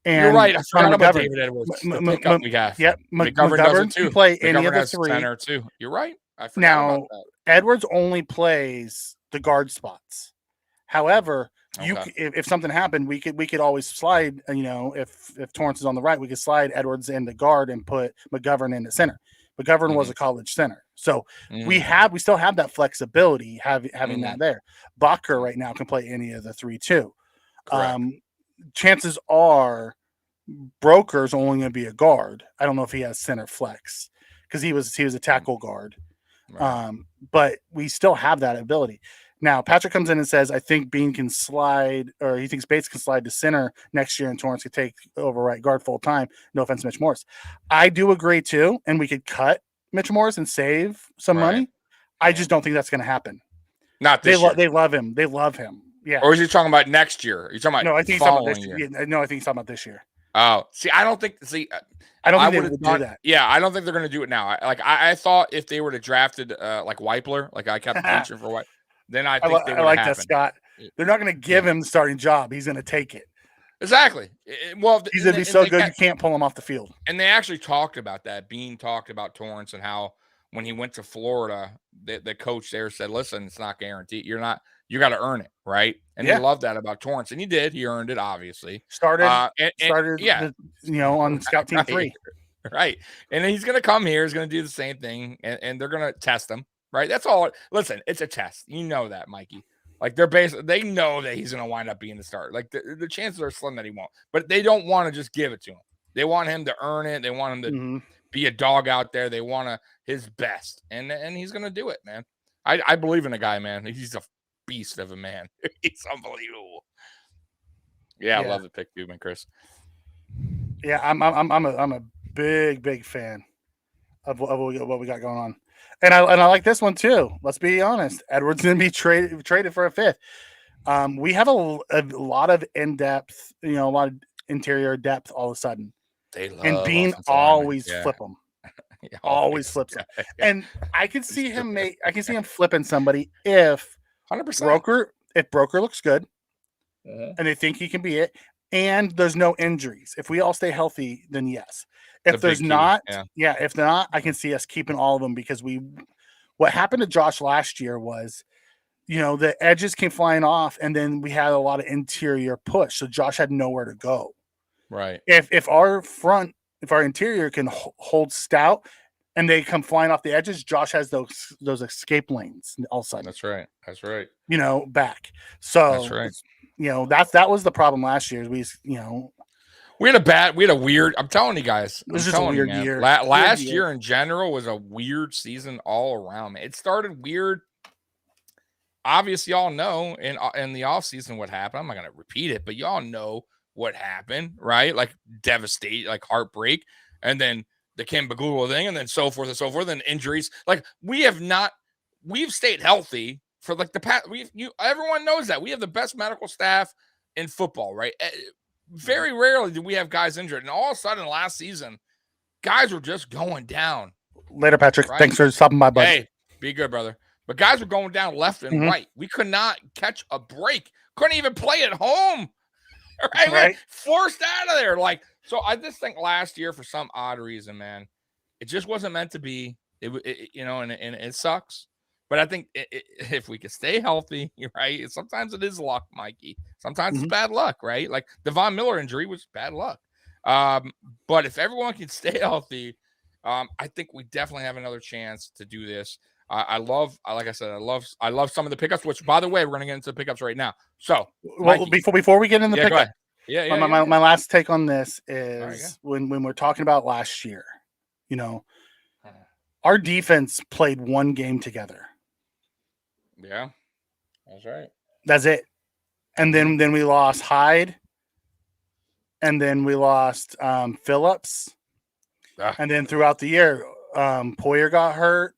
And You're right. I forgot about McGovern. David Edwards. The pickup we have. Yep. McGovern does it McGovern too. can play any McGovern of the has three. center too. You're right. I forgot about that. Edwards only plays the guard spots. However, Okay. if something happened, we could always slide. If Torrance is on the right, we could slide Edwards into guard and put McGovern into center. McGovern was a college center, so we still have that flexibility having that there. Bucker right now can play any of the three too. Chances are Broker's only going to be a guard. I don't know if he has center flex because he was a tackle guard. Right. But we still have that ability. Now, Patrick comes in and says, I think Bean can slide, or he thinks Bates can slide to center next year and Torrance could take over right guard full time. No offense, Mitch Morris. I do agree too, and we could cut Mitch Morris and save some money. I just don't think that's going to happen. Not this year. They love him. They love him. Yeah. Or is he talking about next year? Are you talking about no, I think he's talking about this year. Yeah, no, I think he's talking about this year. Oh, see, I don't think they would do that. Yeah, I don't think they're going to do it now. I thought if they were to drafted like Weipler, like I kept reaching for Weipler, then I think they would like happen. that, Scott. They're not going to give him the starting job. He's going to take it. Exactly. Well, he's going to be so good you can't pull him off the field. And they actually talked about that. Bean talked about Torrance and how when he went to Florida, the coach there said, "Listen, it's not guaranteed. You got to earn it, right?" And he loved that about Torrance, and he did. He earned it, obviously. Started on Scout Team 3. Right. And he's going to come here. He's going to do the same thing, and they're going to test him, right? That's all. Listen, it's a test. You know that, Mikey. Like, they know that he's going to wind up being the starter. Like, the chances are slim that he won't. But they don't want to just give it to him. They want him to earn it. They want him to be a dog out there. They want his best. And he's going to do it, man. I believe in the guy, man. He's a beast of a man. He's unbelievable. Yeah, I love the pick too, man, Chris. Yeah, I'm a big fan of what we got going on, and I like this one too. Let's be honest. Edwards gonna be traded for a fifth. We have a lot of in depth, a lot of interior depth all of a sudden. They love and Bean always flip them. Always flips them, and I can see him flipping somebody if 100%. If Broker looks good, and they think he can be it, and there's no injuries. If we all stay healthy, then yes. If there's not, if not, I can see us keeping all of them because what happened to Josh last year was, the edges came flying off, and then we had a lot of interior push, so Josh had nowhere to go. Right. If our interior can hold stout and they come flying off the edges, Josh has those escape lanes all of a sudden. That's right. Back. So that's right. That was the problem last year. We had a weird, I'm telling you guys, it was just a weird year. Last year in general was a weird season all around. It started weird. Obviously, y'all know in the offseason what happened. I'm not going to repeat it, but y'all know what happened, right? Like devastate, like heartbreak, and then the Kim Bagula thing, and then so forth, and injuries. Like we've stayed healthy for like the past. Everyone knows that we have the best medical staff in football, right? Very rarely do we have guys injured, and all of a sudden last season, guys were just going down. Later, Patrick. Right? Thanks for stopping by, buddy. Hey, be good, brother. But guys were going down left and right. We could not catch a break. Couldn't even play at home. Right? Forced out of there. Like, so I just think last year, for some odd reason, man, it just wasn't meant to be. And it sucks. But I think if we could stay healthy, right? Sometimes it is luck, Mikey. Sometimes it's bad luck, right? Like the Von Miller injury was bad luck. But if everyone can stay healthy, I think we definitely have another chance to do this. Like I said, I love some of the pickups, which, by the way, we're going to get into the pickups right now. So, well, before we get into the pickup, my last take on this is when we're talking about last year, our defense played one game together. Yeah, that's right. That's it. And then we lost Hyde, and then we lost Phillips, and then throughout the year, Poyer got hurt.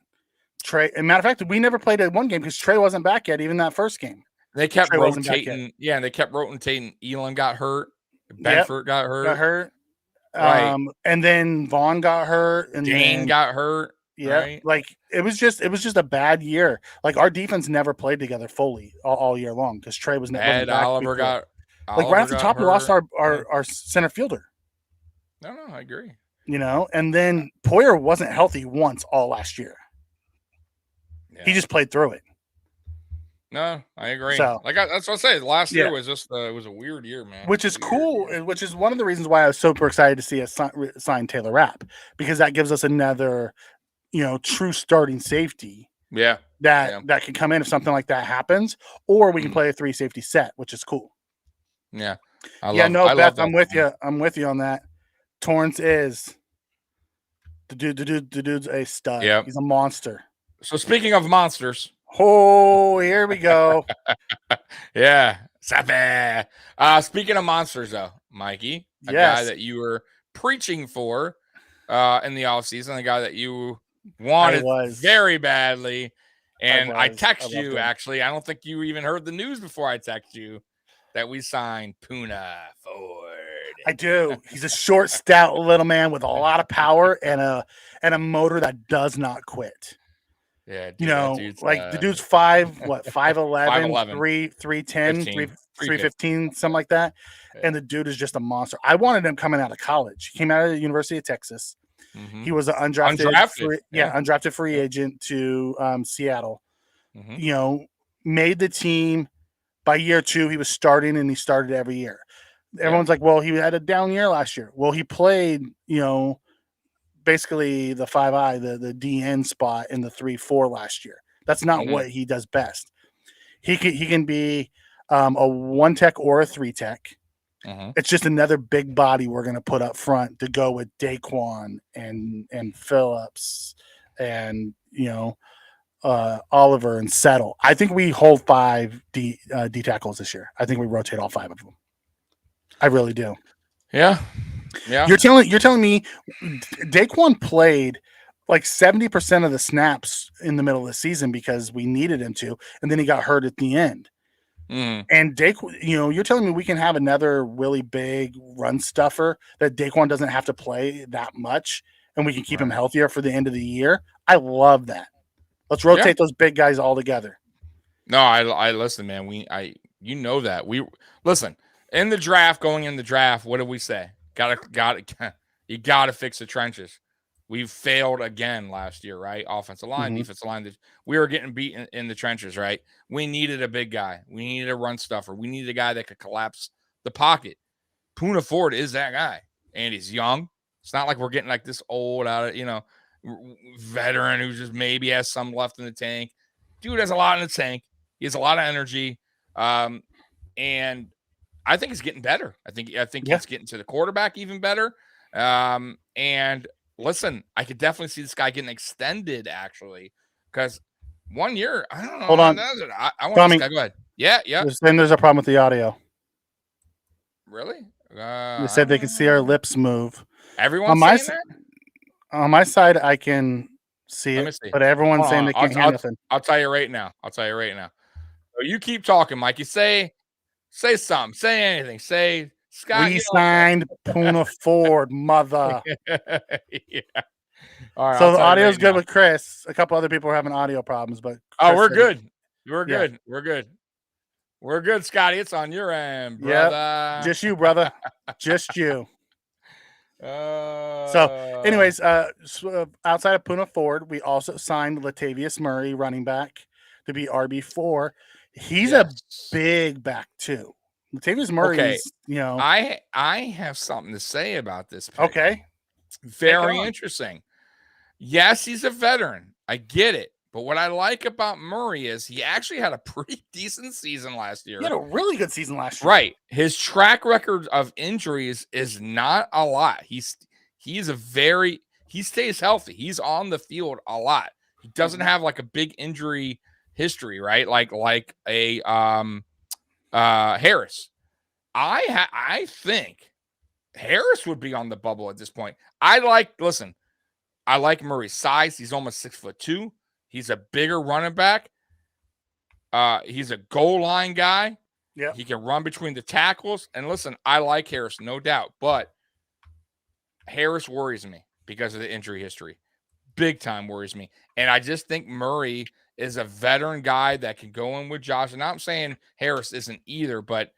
Trey, as a matter of fact, we never played one game because Trey wasn't back yet, even that first game. They kept rotating. Yeah, and they kept rotating. Elon got hurt. Benford got hurt. Right. And then Vaughn got hurt. And Dane got hurt. Yeah, right? like it was just a bad year. Like our defense never played together fully all year long because Trey wasn't Ed back. Oliver got Like right Oliver off the got top, we lost hurt. our center fielder. No, I agree. And then Poyer wasn't healthy once all last year. Yeah. He just played through it. No, I agree. So That's what I say. Last year was just it was a weird year, man. Which is cool, which is one of the reasons why I was super excited to see us sign Taylor Rapp, because that gives us another, true starting safety. Yeah. That can come in if something like that happens, or we can play a 3 safety set, which is cool. Yeah. Beth, I'm with you. I'm with you on that. Torrance is the dude's a stud. Yep. He's a monster. So speaking of monsters. Oh, here we go. Yeah. Speaking of monsters, though, Mikey, a guy that you were preaching for in the offseason, a guy that you wanted very badly. And I text you, actually. I don't think you even heard the news before I text you that we signed Puna Ford. I do. He's a short, stout little man with a lot of power and a motor that does not quit. Yeah, dude, the dude's 5'11", 310, 315, something like that. Yeah. And the dude is just a monster. I wanted him coming out of college. He came out of the University of Texas. Mm-hmm. He was an undrafted free agent to Seattle. Mm-hmm. Made the team. By year 2, he was starting, and he started every year. Everyone's like, well, he had a down year last year. Well, he played, basically the 5-eye, the DN spot in the 3-4 last year. That's not what he does best. He can be a 1 tech or a 3 tech. It's just another big body we're going to put up front to go with Daquan and Phillips and Oliver and Settle. I think we hold 5 D tackles this year. I think we rotate all 5 of them. I really do. Yeah. You're telling me Daquan played like 70% of the snaps in the middle of the season because we needed him to, and then he got hurt at the end. And Daquan, you're telling me we can have another really big run stuffer that Daquan doesn't have to play that much, and we can keep him healthier for the end of the year. I love that. Let's rotate those big guys all together. No, I listen, man. You know that we listen in the draft. Going in the draft, what did we say? You gotta fix the trenches. We failed again last year, right? Offensive line, defensive line. We were getting beaten in the trenches, right? We needed a big guy. We needed a run stuffer. We needed a guy that could collapse the pocket. Puna Ford is that guy, and he's young. It's not like we're getting like this old out of veteran who just maybe has some left in the tank. Dude has a lot in the tank. He has a lot of energy, and I think he's getting better. I think he's getting to the quarterback even better. And listen, I could definitely see this guy getting extended actually, because 1 year. I don't know. Hold on, I want this guy. Go ahead. Yeah. Then there's a problem with the audio. Really? They said they can see our lips move. Everyone's saying that? On my side, I can see it, but everyone's saying they can't hear nothing. I'll tell you right now. So you keep talking, Mikey. Say something. Say anything. Say, Scott. We signed Puna Ford, mother. Yeah. All right. So the audio's good with Chris. A couple other people are having audio problems, but we're good. We're good. We're good, Scotty. It's on your end, brother. Yep. Just you, brother. Just you. So, anyways, outside of Puna Ford, we also signed Latavius Murray, running back, to be RB4. He's a big back too. Latavius Murray is, I have something to say about this pick. Okay. Very interesting. Yes, he's a veteran. I get it. But what I like about Murray is he actually had a pretty decent season last year. He had a really good season last year. Right. His track record of injuries is not a lot. He stays healthy. He's on the field a lot. He doesn't have like a big injury history, right? Like a Harris. I think Harris would be on the bubble at this point. I like Murray's size. He's almost 6'2". He's a bigger running back. He's a goal line guy. Yeah. He can run between the tackles. And listen, I like Harris, no doubt. But Harris worries me because of the injury history. big time worries me. And I just think Murray is a veteran guy that can go in with Josh. And I'm saying Harris isn't either, but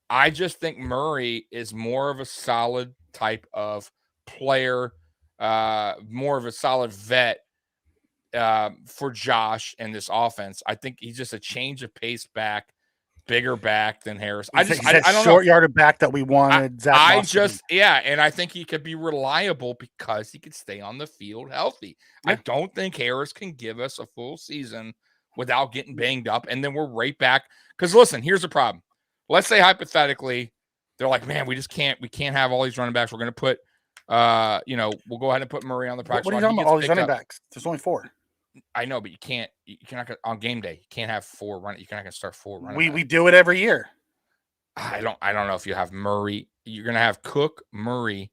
I just think Murray is more of a solid type of player, more of a solid vet for Josh and this offense. I think he's just a change of pace back, bigger back than Harris. I don't know. Short yarded back that we wanted. And I think he could be reliable because he could stay on the field healthy. Yeah. I don't think Harris can give us a full season without getting banged up, and then we're right back. Because listen, here's the problem. Let's say hypothetically, they're like, man, we can't have all these running backs. We're going to put, we'll go ahead and put Murray on the practice. What are you talking about? All these running backs? There's only 4. I know, but you're not gonna, on game day. You can't have 4 running. You're not going to start 4 running. We do it every year. I don't know if you have Murray. You're going to have Cook, Murray,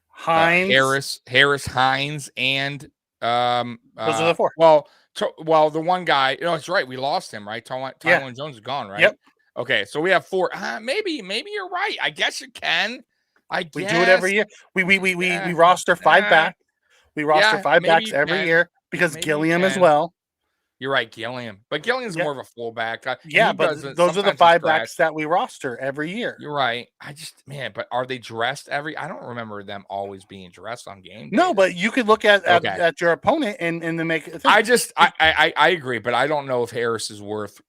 Hines, Harris, Hines, and those are the 4. Well, the one guy. It's right. We lost him, right? Tyrone Jones is gone, right? Yep. Okay, so we have 4. Maybe you're right. I guess you can. We do it every year. We roster 5 backs. We roster 5 backs every year because Gilliam as well. You're right, Gilliam. But Gilliam's more of a fullback. But those are the 5 backs that we roster every year. You're right. But are they dressed I don't remember them always being dressed on game day. No, but you could look at your opponent and then make it. I agree, but I don't know if Harris is worth.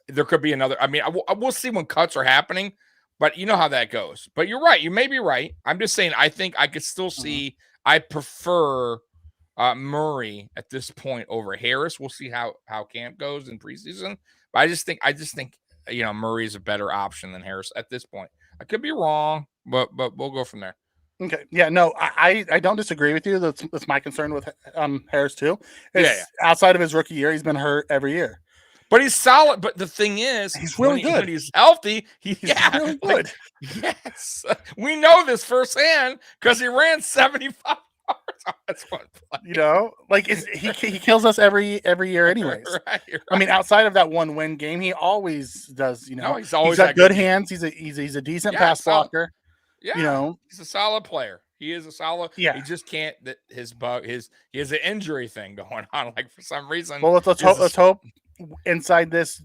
There could be another. I mean, we'll see when cuts are happening, but you know how that goes. But you're right. You may be right. I'm just saying. I think I could still see. I prefer Murray at this point over Harris. We'll see how camp goes in preseason. But I just think Murray is a better option than Harris at this point. I could be wrong, but we'll go from there. Okay. Yeah. No, I don't disagree with you. That's my concern with Harris too. Outside of his rookie year, he's been hurt every year. But he's solid. But the thing is, he's really good. When he's healthy, he's really good. Yes. We know this firsthand because he ran 75 yards on this one play. He kills us every year anyways. Right. I mean, outside of that one win game, he always does, he's always got good hands. He's a decent pass blocker. Yeah. He's a solid player. He is a solid. Yeah. He just can't he has an injury thing going on. Like for some reason. Well, let's hope inside this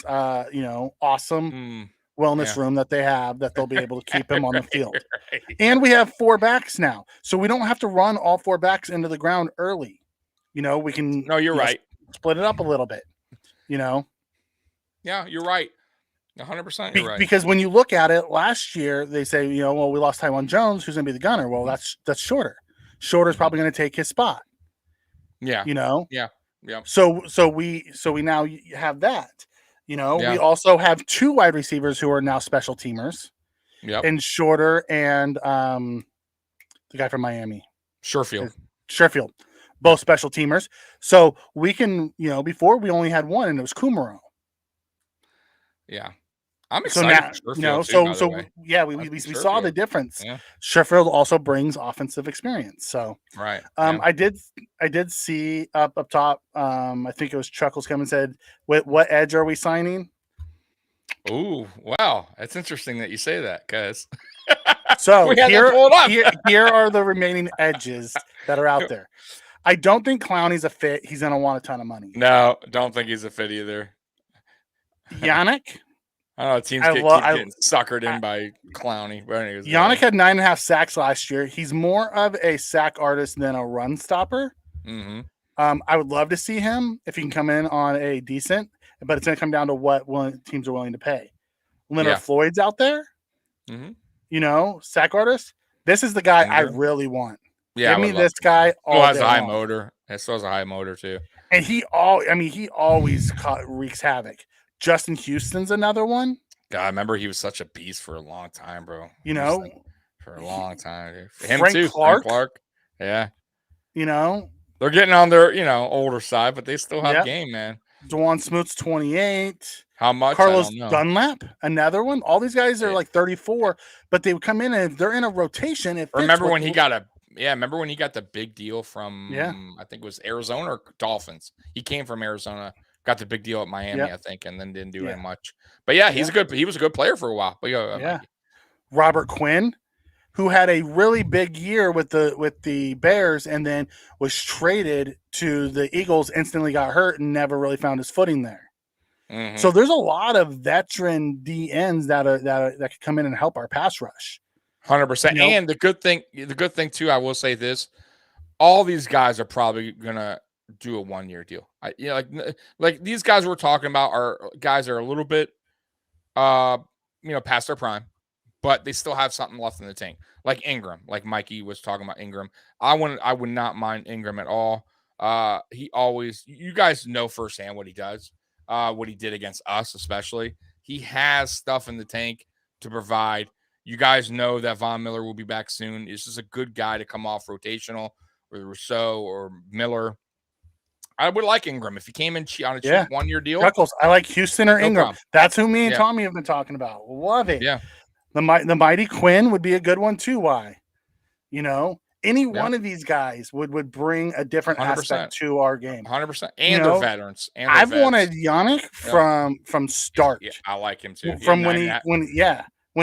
awesome wellness room that they have, that they'll be able to keep him on the field. Right. And we have 4 backs now, so we don't have to run all 4 backs into the ground early. We can. No, you're right. Split it up a little bit. Yeah, you're right. 100%. You're right. Because when you look at it, last year they say, we lost Tyrone Jones, who's going to be the gunner. Well, that's Shorter. Shorter's probably going to take his spot. Yeah. Yeah. Yeah. So we now have that. We also have 2 wide receivers who are now special teamers. Yep. And Shorter and the guy from Miami. Sherfield. Both special teamers. So we can, before we only had one and it was Kumaro. Yeah. I'm excited. So now, we saw the difference. Yeah. Sherfield also brings offensive experience. So right. I did see up top. I think it was Chuckles come and said, "What edge are we signing?" Ooh, wow, that's interesting that you say that, because so here are the remaining edges that are out there. I don't think Clowney's a fit. He's gonna want a ton of money. No, don't think he's a fit either. Yannick. I don't know. Teams keep getting suckered in by Clowney. But anyways, Yannick had 9.5 sacks last year. He's more of a sack artist than a run stopper. Mm-hmm. I would love to see him if he can come in on a decent, but it's going to come down to what teams are willing to pay. Leonard Floyd's out there. Mm-hmm. Sack artist. This is the guy I really want. Yeah, give me this guy. All has a high motor. It still has a high motor too. And he always wreaks havoc. Justin Houston's another one. God, I remember he was such a beast for a long time, bro. For a long time. Dude. Him Frank too. Clark. Frank Clark. Yeah. They're getting on their, older side, but they still have game, man. Dwan Smoot's 28. How much? Carlos Dunlap, another one. All these guys are like 34, but they would come in and if they're in a rotation. Remember when he got the big deal from I think it was Arizona or Dolphins. He came from Arizona. Got the big deal at Miami, I think, and then didn't do any much. But he was a good player for a while. But Robert Quinn, who had a really big year with the Bears and then was traded to the Eagles, instantly got hurt and never really found his footing there. Mm-hmm. So there's a lot of veteran DNs that could come in and help our pass rush. 100%. You know? And the good thing too, I will say this: all these guys are probably gonna do a 1-year deal. Like these guys we're talking about are guys that are a little bit, past their prime, but they still have something left in the tank. Like Ingram, like Mikey was talking about Ingram. I would not mind Ingram at all. You guys know firsthand what he does, what he did against us, especially. He has stuff in the tank to provide. You guys know that Von Miller will be back soon. This is a good guy to come off rotational with Rousseau or Miller. I would like Ingram if he came in on a cheap 1-year deal. Chuckles. I like Houston or Ingram. Problem. That's who me and Tommy have been talking about. Love it. Yeah. The Mighty Quinn would be a good one too. Why? Any one of these guys would bring a different 100%. Aspect to our game. 100%. And they're veterans. And I've wanted Yannick from start. Yeah, I like him too. From when he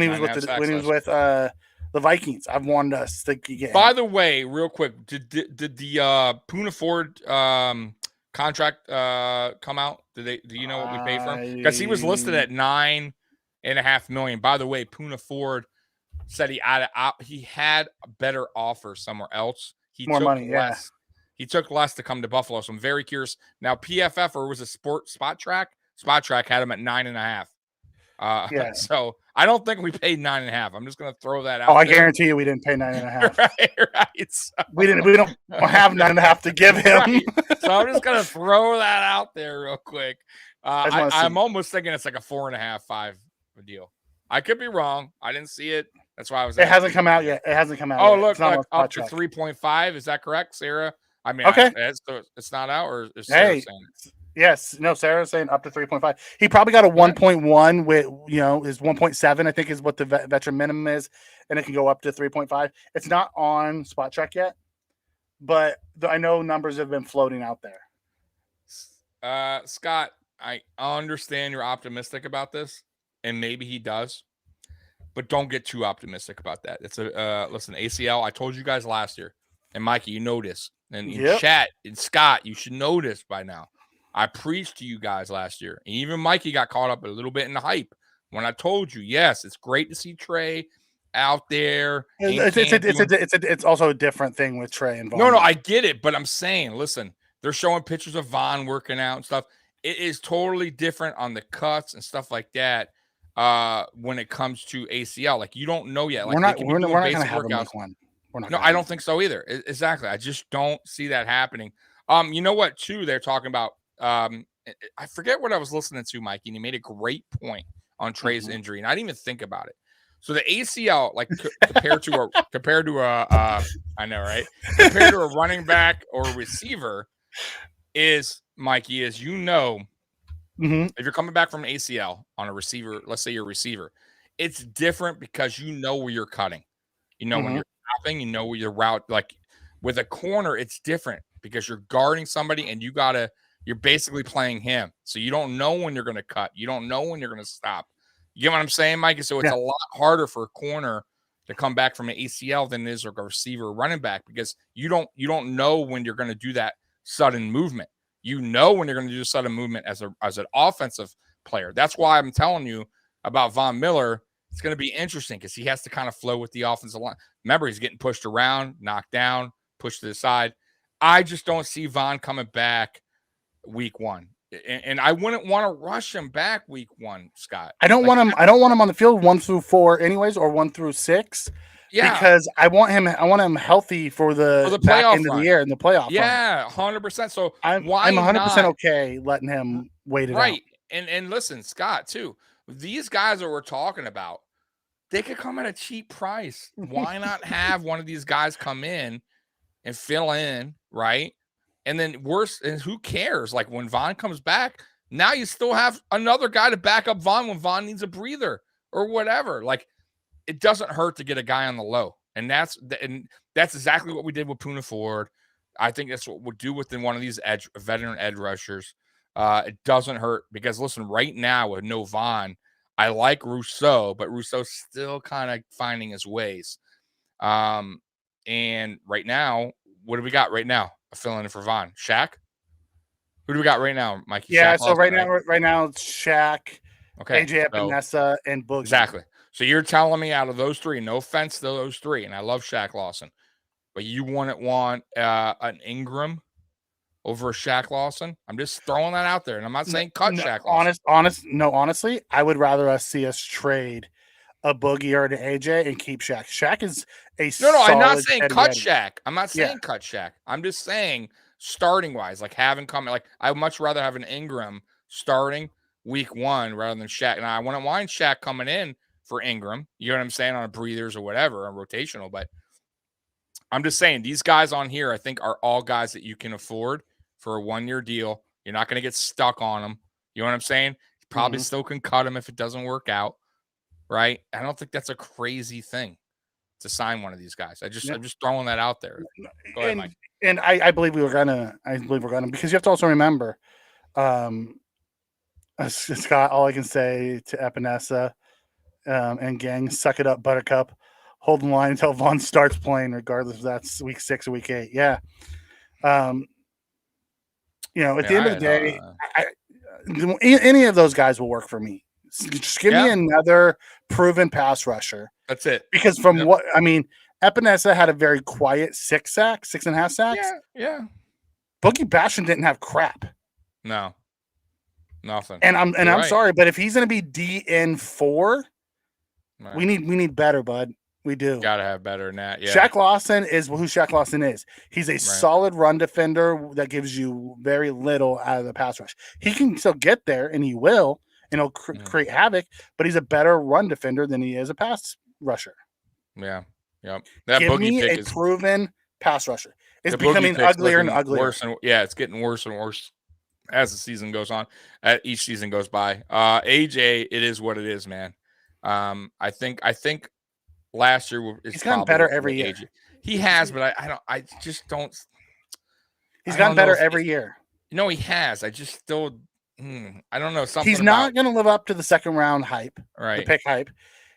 was with the Vikings. I've wanted us to get. By the way, real quick, did the Puna Ford contract come out? Do you know what we paid for him? Because he was listed at $9.5 million. By the way, Puna Ford said he had a better offer somewhere else. He More took money, less. He took less to come to Buffalo. So I'm very curious. Now PFF, or was it Spot Track? Spot Track had him at 9.5. So I don't think we paid 9.5. I'm just going to throw that out. I guarantee you we didn't pay 9.5. right. So, we don't have 9.5 to give him. Right. So I'm just going to throw that out there real quick. I'm almost thinking it's like a 4.5, 5 deal. I could be wrong. I didn't see it. That's why I was. It hasn't come out yet. Oh, look, up to 3.5. Is that correct, Sarah? I mean, okay. It's not out, or is Sarah saying it? Yes. No, Sarah's saying up to 3.5. He probably got a 1.1 with, his 1.7, I think is what the veteran minimum is. And it can go up to 3.5. It's not on Spot Track yet, but I know numbers have been floating out there. Scott, I understand you're optimistic about this, and maybe he does, but don't get too optimistic about that. It's listen, ACL, I told you guys last year, and Mikey, you know this, and in chat, and Scott, you should know this by now. I preached to you guys last year, and even Mikey got caught up a little bit in the hype when I told you, yes, it's great to see Trey out there. It's also a different thing with Trey involved. No, I get it, but I'm saying, listen, they're showing pictures of Von working out and stuff. It is totally different on the cuts and stuff like that. When it comes to ACL, like you don't know yet. Like we're not going to have a week one. I don't think so either. Exactly. I just don't see that happening. You know what? Too, they're talking about. I forget what I was listening to, Mikey, and he made a great point on Trey's injury, and I didn't even think about it. So the ACL, like compared to a I know, right? Compared to a running back or a receiver, is Mikey, if you're coming back from ACL on a receiver, let's say you're a receiver, it's different because you know where you're cutting. You know when you're stopping, you know where your route. Like with a corner, it's different because you're guarding somebody and you're basically playing him. So you don't know when you're going to cut. You don't know when you're going to stop. You get what I'm saying, Mikey? So it's a lot harder for a corner to come back from an ACL than it is like a receiver or running back because you don't know when you're going to do that sudden movement. You know when you're going to do sudden movement as an offensive player. That's why I'm telling you about Von Miller. It's going to be interesting because he has to kind of flow with the offensive line. Remember, he's getting pushed around, knocked down, pushed to the side. I just don't see Von coming back week one. And I wouldn't want to rush him back week one, Scott. I don't want him on the field 1 through 4 anyways, or 1 through 6. Yeah, because I want him healthy for the back end of the year in the playoff. Yeah, 100%. So I'm 100% okay letting him wait it out. Right. And listen, Scott, too. These guys that we're talking about, they could come at a cheap price. Why not have one of these guys come in and fill in, right? And then and who cares? Like when Von comes back, now you still have another guy to back up Von when Von needs a breather or whatever. Like it doesn't hurt to get a guy on the low. And that's exactly what we did with Puna Ford. I think that's what we'll do within one of these veteran edge rushers. It doesn't hurt because listen, right now with no Von, I like Rousseau, but Rousseau's still kind of finding his ways. And right now, what do we got right now? A fill-in for Von. Shaq? Who do we got right now, Mikey? Yeah, Shaq so Lawson, right now it's Shaq, okay, AJ Epinesa, and Boogie. Exactly. So you're telling me out of those three, no offense to those three, and I love Shaq Lawson, but you wouldn't want an Ingram over Shaq Lawson? I'm just throwing that out there, and I'm not saying cut Shaq Lawson. Honestly, I would rather see us trade a Boogie or an AJ and keep Shaq. Shaq is a No, I'm not solid saying head cut ready. Shaq. I'm not saying cut Shaq. I'm just saying starting wise, like having come, like I would much rather have an Ingram starting week 1 rather than Shaq. Now I wouldn't mind Shaq coming in for Ingram. You know what I'm saying, on a breathers or whatever, on rotational. But I'm just saying these guys on here, I think, are all guys that you can afford for a 1-year deal. You're not going to get stuck on them. You know what I'm saying? You probably still can cut them if it doesn't work out, right? I don't think that's a crazy thing to sign one of these guys. I'm just throwing that out there. Go ahead, Mike. And I believe we're gonna because you have to also remember, Scott. All I can say to Epinesa and gang, suck it up, Buttercup. Hold the line until Vaughn starts playing, regardless if that's week 6 or week 8. Yeah. At the end of the day, any of those guys will work for me. Just give me another proven pass rusher. That's it. Because Epinesa had a very quiet 6.5 sacks. Yeah. Boogie Basham didn't have crap. No. Nothing. And I'm sorry, but if he's going to be DN4, we need better, bud. We do. Got to have better than that. Yeah. Shaq Lawson is who Shaq Lawson is. He's a solid run defender that gives you very little out of the pass rush. He can still get there, and he will, and he'll create havoc, but he's a better run defender than he is a pass rusher. Yeah. Yep. That Give Boogie me pick a is proven pass rusher. It's becoming uglier and uglier. It's getting worse and worse as the season goes on. Each season goes by. AJ, it is what it is, man. I think last year he's gotten better every year. He has, but I just don't. He's gotten better every year. No, he has. I just still. I don't know. Something. He's not going to live up to the second round hype, right? The pick hype.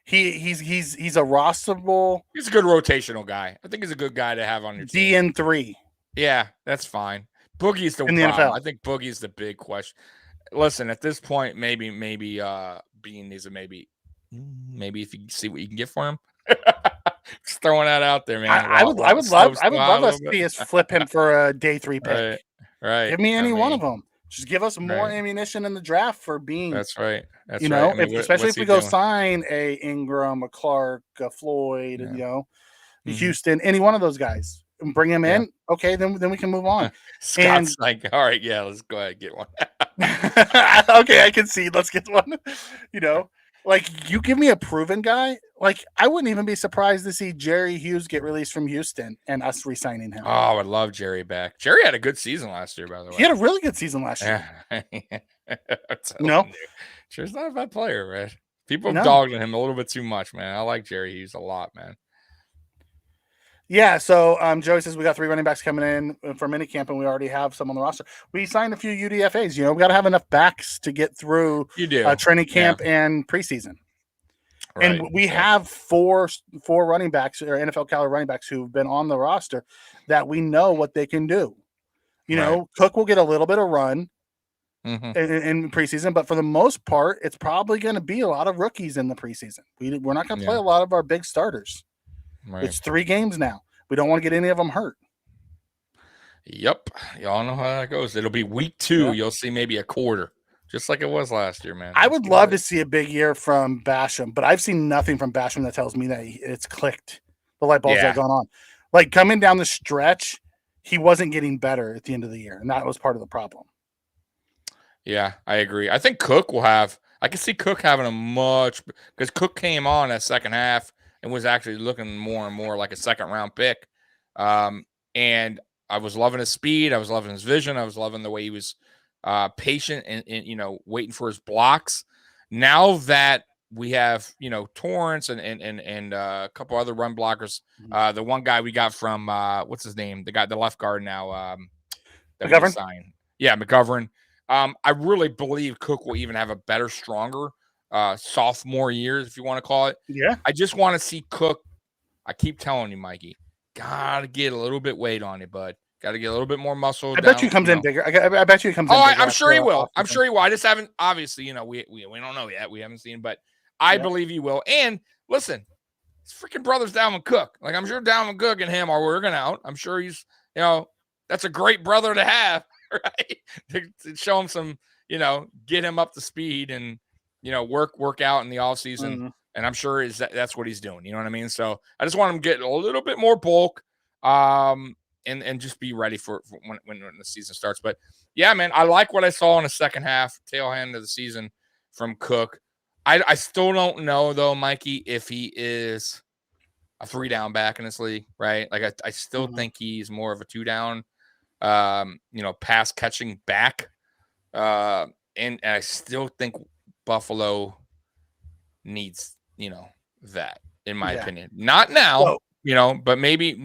He's a rosterable. He's a good rotational guy. I think he's a good guy to have on your team. DN3. Yeah, that's fine. Boogie's the problem. NFL. I think Boogie's the big question. Listen, at this point, maybe Bean needs a maybe if you see what you can get for him. Just throwing that out there, man. I would love us to see us flip him for a day 3 pick. Right. Give me any one of them. Just give us more ammunition in the draft for Bean. That's right. Especially if we go sign a Ingram, a Clark, a Floyd, Houston, any one of those guys, and bring him in. Okay, then we can move on. Scott's like, all right, let's go ahead and get one. Okay, I can see. Let's get one. Like, you give me a proven guy. Like, I wouldn't even be surprised to see Jerry Hughes get released from Houston and us re-signing him. Oh, I would love Jerry back. Jerry had a good season last year, by the way. He had a really good season last year. No, Jerry's not a bad player, man. People have dogged him a little bit too much, man. I like Jerry Hughes a lot, man. Yeah, so Joey says we got 3 running backs coming in for minicamp, and we already have some on the roster. We signed a few UDFAs. We got to have enough backs to get through training camp and preseason. Right. And we have four running backs or NFL caliber running backs who've been on the roster that we know what they can do. Cook will get a little bit of run in preseason, but for the most part, it's probably going to be a lot of rookies in the preseason. We're not going to play a lot of our big starters. Right. It's 3 games now. We don't want to get any of them hurt. Yep. Y'all know how that goes. It'll be week 2. Yeah. You'll see maybe a quarter, just like it was last year, man. I would love to see a big year from Basham, but I've seen nothing from Basham that tells me that it's clicked. The light bulbs that gone on. Like, coming down the stretch, he wasn't getting better at the end of the year, and that was part of the problem. Yeah, I agree. I think Cook will have – I can see Cook having a much – because Cook came on that second half and was actually looking more and more like a second-round pick. And I was loving his speed. I was loving his vision. I was loving the way he was patient and waiting for his blocks. Now that we have, Torrance and a couple other run blockers, the one guy we got from what's his name? The left guard now. McGovern? Yeah, McGovern. I really believe Cook will even have a better, stronger sophomore year, if you want to call it. Yeah. I just want to see Cook. I keep telling you, Mikey, gotta get a little bit weight on it, bud. Got to get a little bit more muscle. I bet you he comes in bigger. I bet you he comes in bigger. I'm sure he will. I'm sure he will. I just haven't, obviously, we don't know yet. We haven't seen, but I believe he will. And listen, his freaking brother's Dalvin Cook. Like, I'm sure Dalvin Cook and him are working out. I'm sure he's, that's a great brother to have, right? To show him some, get him up to speed and, work out in the offseason. Mm-hmm. And I'm sure that's what he's doing. You know what I mean? So I just want him to get a little bit more bulk. And just be ready for when the season starts. But yeah, man, I like what I saw in the second half, tail end of the season from Cook. I still don't know though, Mikey, if he is a 3-down back in this league, right? Like I still think he's more of a 2-down, pass catching back. And I still think Buffalo needs, that, in my opinion. Not now. Well, but maybe in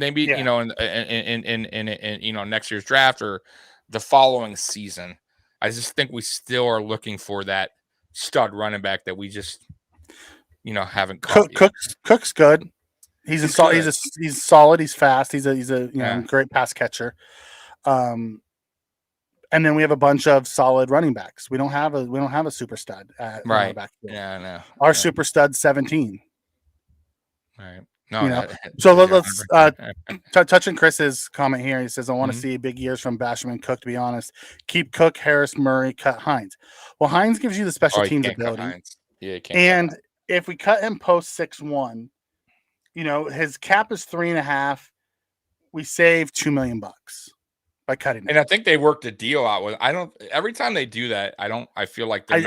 next year's draft or the following season. I just think we still are looking for that stud running back that we just haven't caught yet. Cook's good. He's solid. He's fast. He's a great pass catcher. And then we have a bunch of solid running backs. We don't have a super stud at running back. Yeah, I know. Our super stud's 17. Right. No, so let's touch on Chris's comment here. He says, I want to see big years from Basham and Cook, to be honest. Keep Cook, Harris, Murray, cut Hines. Well, Hines gives you the special teams ability. Yeah, can't. And if we cut him post 6-1, his cap is 3.5. We save $2 million by cutting him. And I think they worked a deal out with. Every time they do that, I feel like they're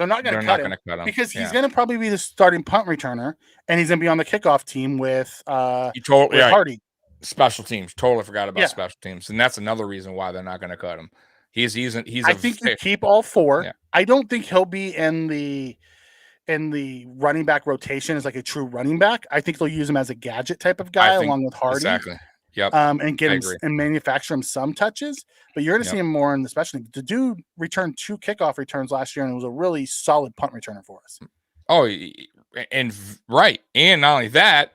not going to cut him because he's going to probably be the starting punt returner, and he's going to be on the kickoff team with Hardy. Special teams. Totally forgot about special teams, and that's another reason why they're not going to cut him. I think you keep all 4. Yeah. I don't think he'll be in the running back rotation as like a true running back. I think they'll use him as a gadget type of guy along with Hardy. Exactly. Yep. And get him and manufacture him some touches, but you're going to see him more in the special teams. The dude returned 2 kickoff returns last year, and it was a really solid punt returner for us. Oh, and right, and not only that,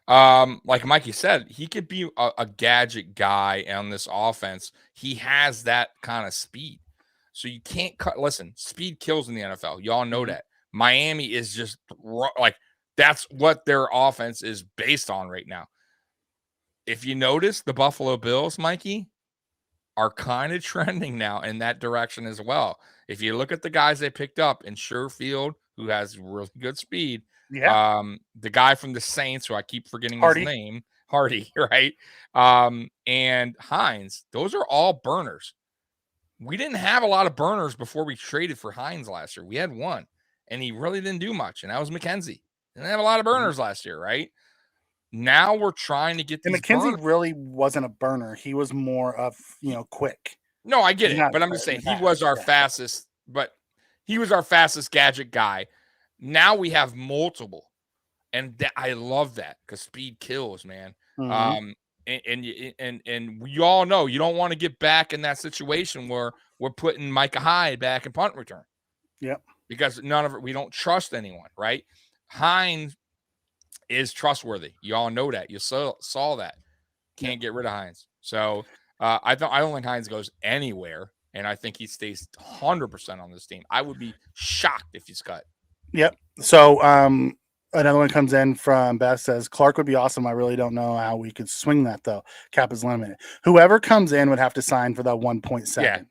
like Mikey said, he could be a gadget guy on this offense. He has that kind of speed, so you can't cut. Listen, speed kills in the NFL. Y'all know that. Miami is just like that's what their offense is based on right now. If you notice, the Buffalo Bills, Mikey, are kind of trending now in that direction as well. If you look at the guys they picked up in Sherfield, who has really good speed, the guy from the Saints, who I keep forgetting his name, Hardy, right? And Hines, those are all burners. We didn't have a lot of burners before we traded for Hines last year. We had one, and he really didn't do much, and that was McKenzie. Didn't have a lot of burners last year, right? Now we're trying to get these. And McKenzie really wasn't a burner. He was more of, quick. No, I get it. But I'm just saying he was our fastest, gadget guy. Now we have multiple. And I love that because speed kills, man. And we all know you don't want to get back in that situation where we're putting Micah Hyde back in punt return. Yep. Because we don't trust anyone, right? Hines is trustworthy. You all know that. You saw that. Can't get rid of Hines. So I don't think Hines goes anywhere, and I think he stays 100% on this team. I would be shocked if he's cut. Yep. So another one comes in from Beth, says Clark would be awesome. I really don't know how we could swing that though. Cap is limited. Whoever comes in would have to sign for that 1.7. Yeah.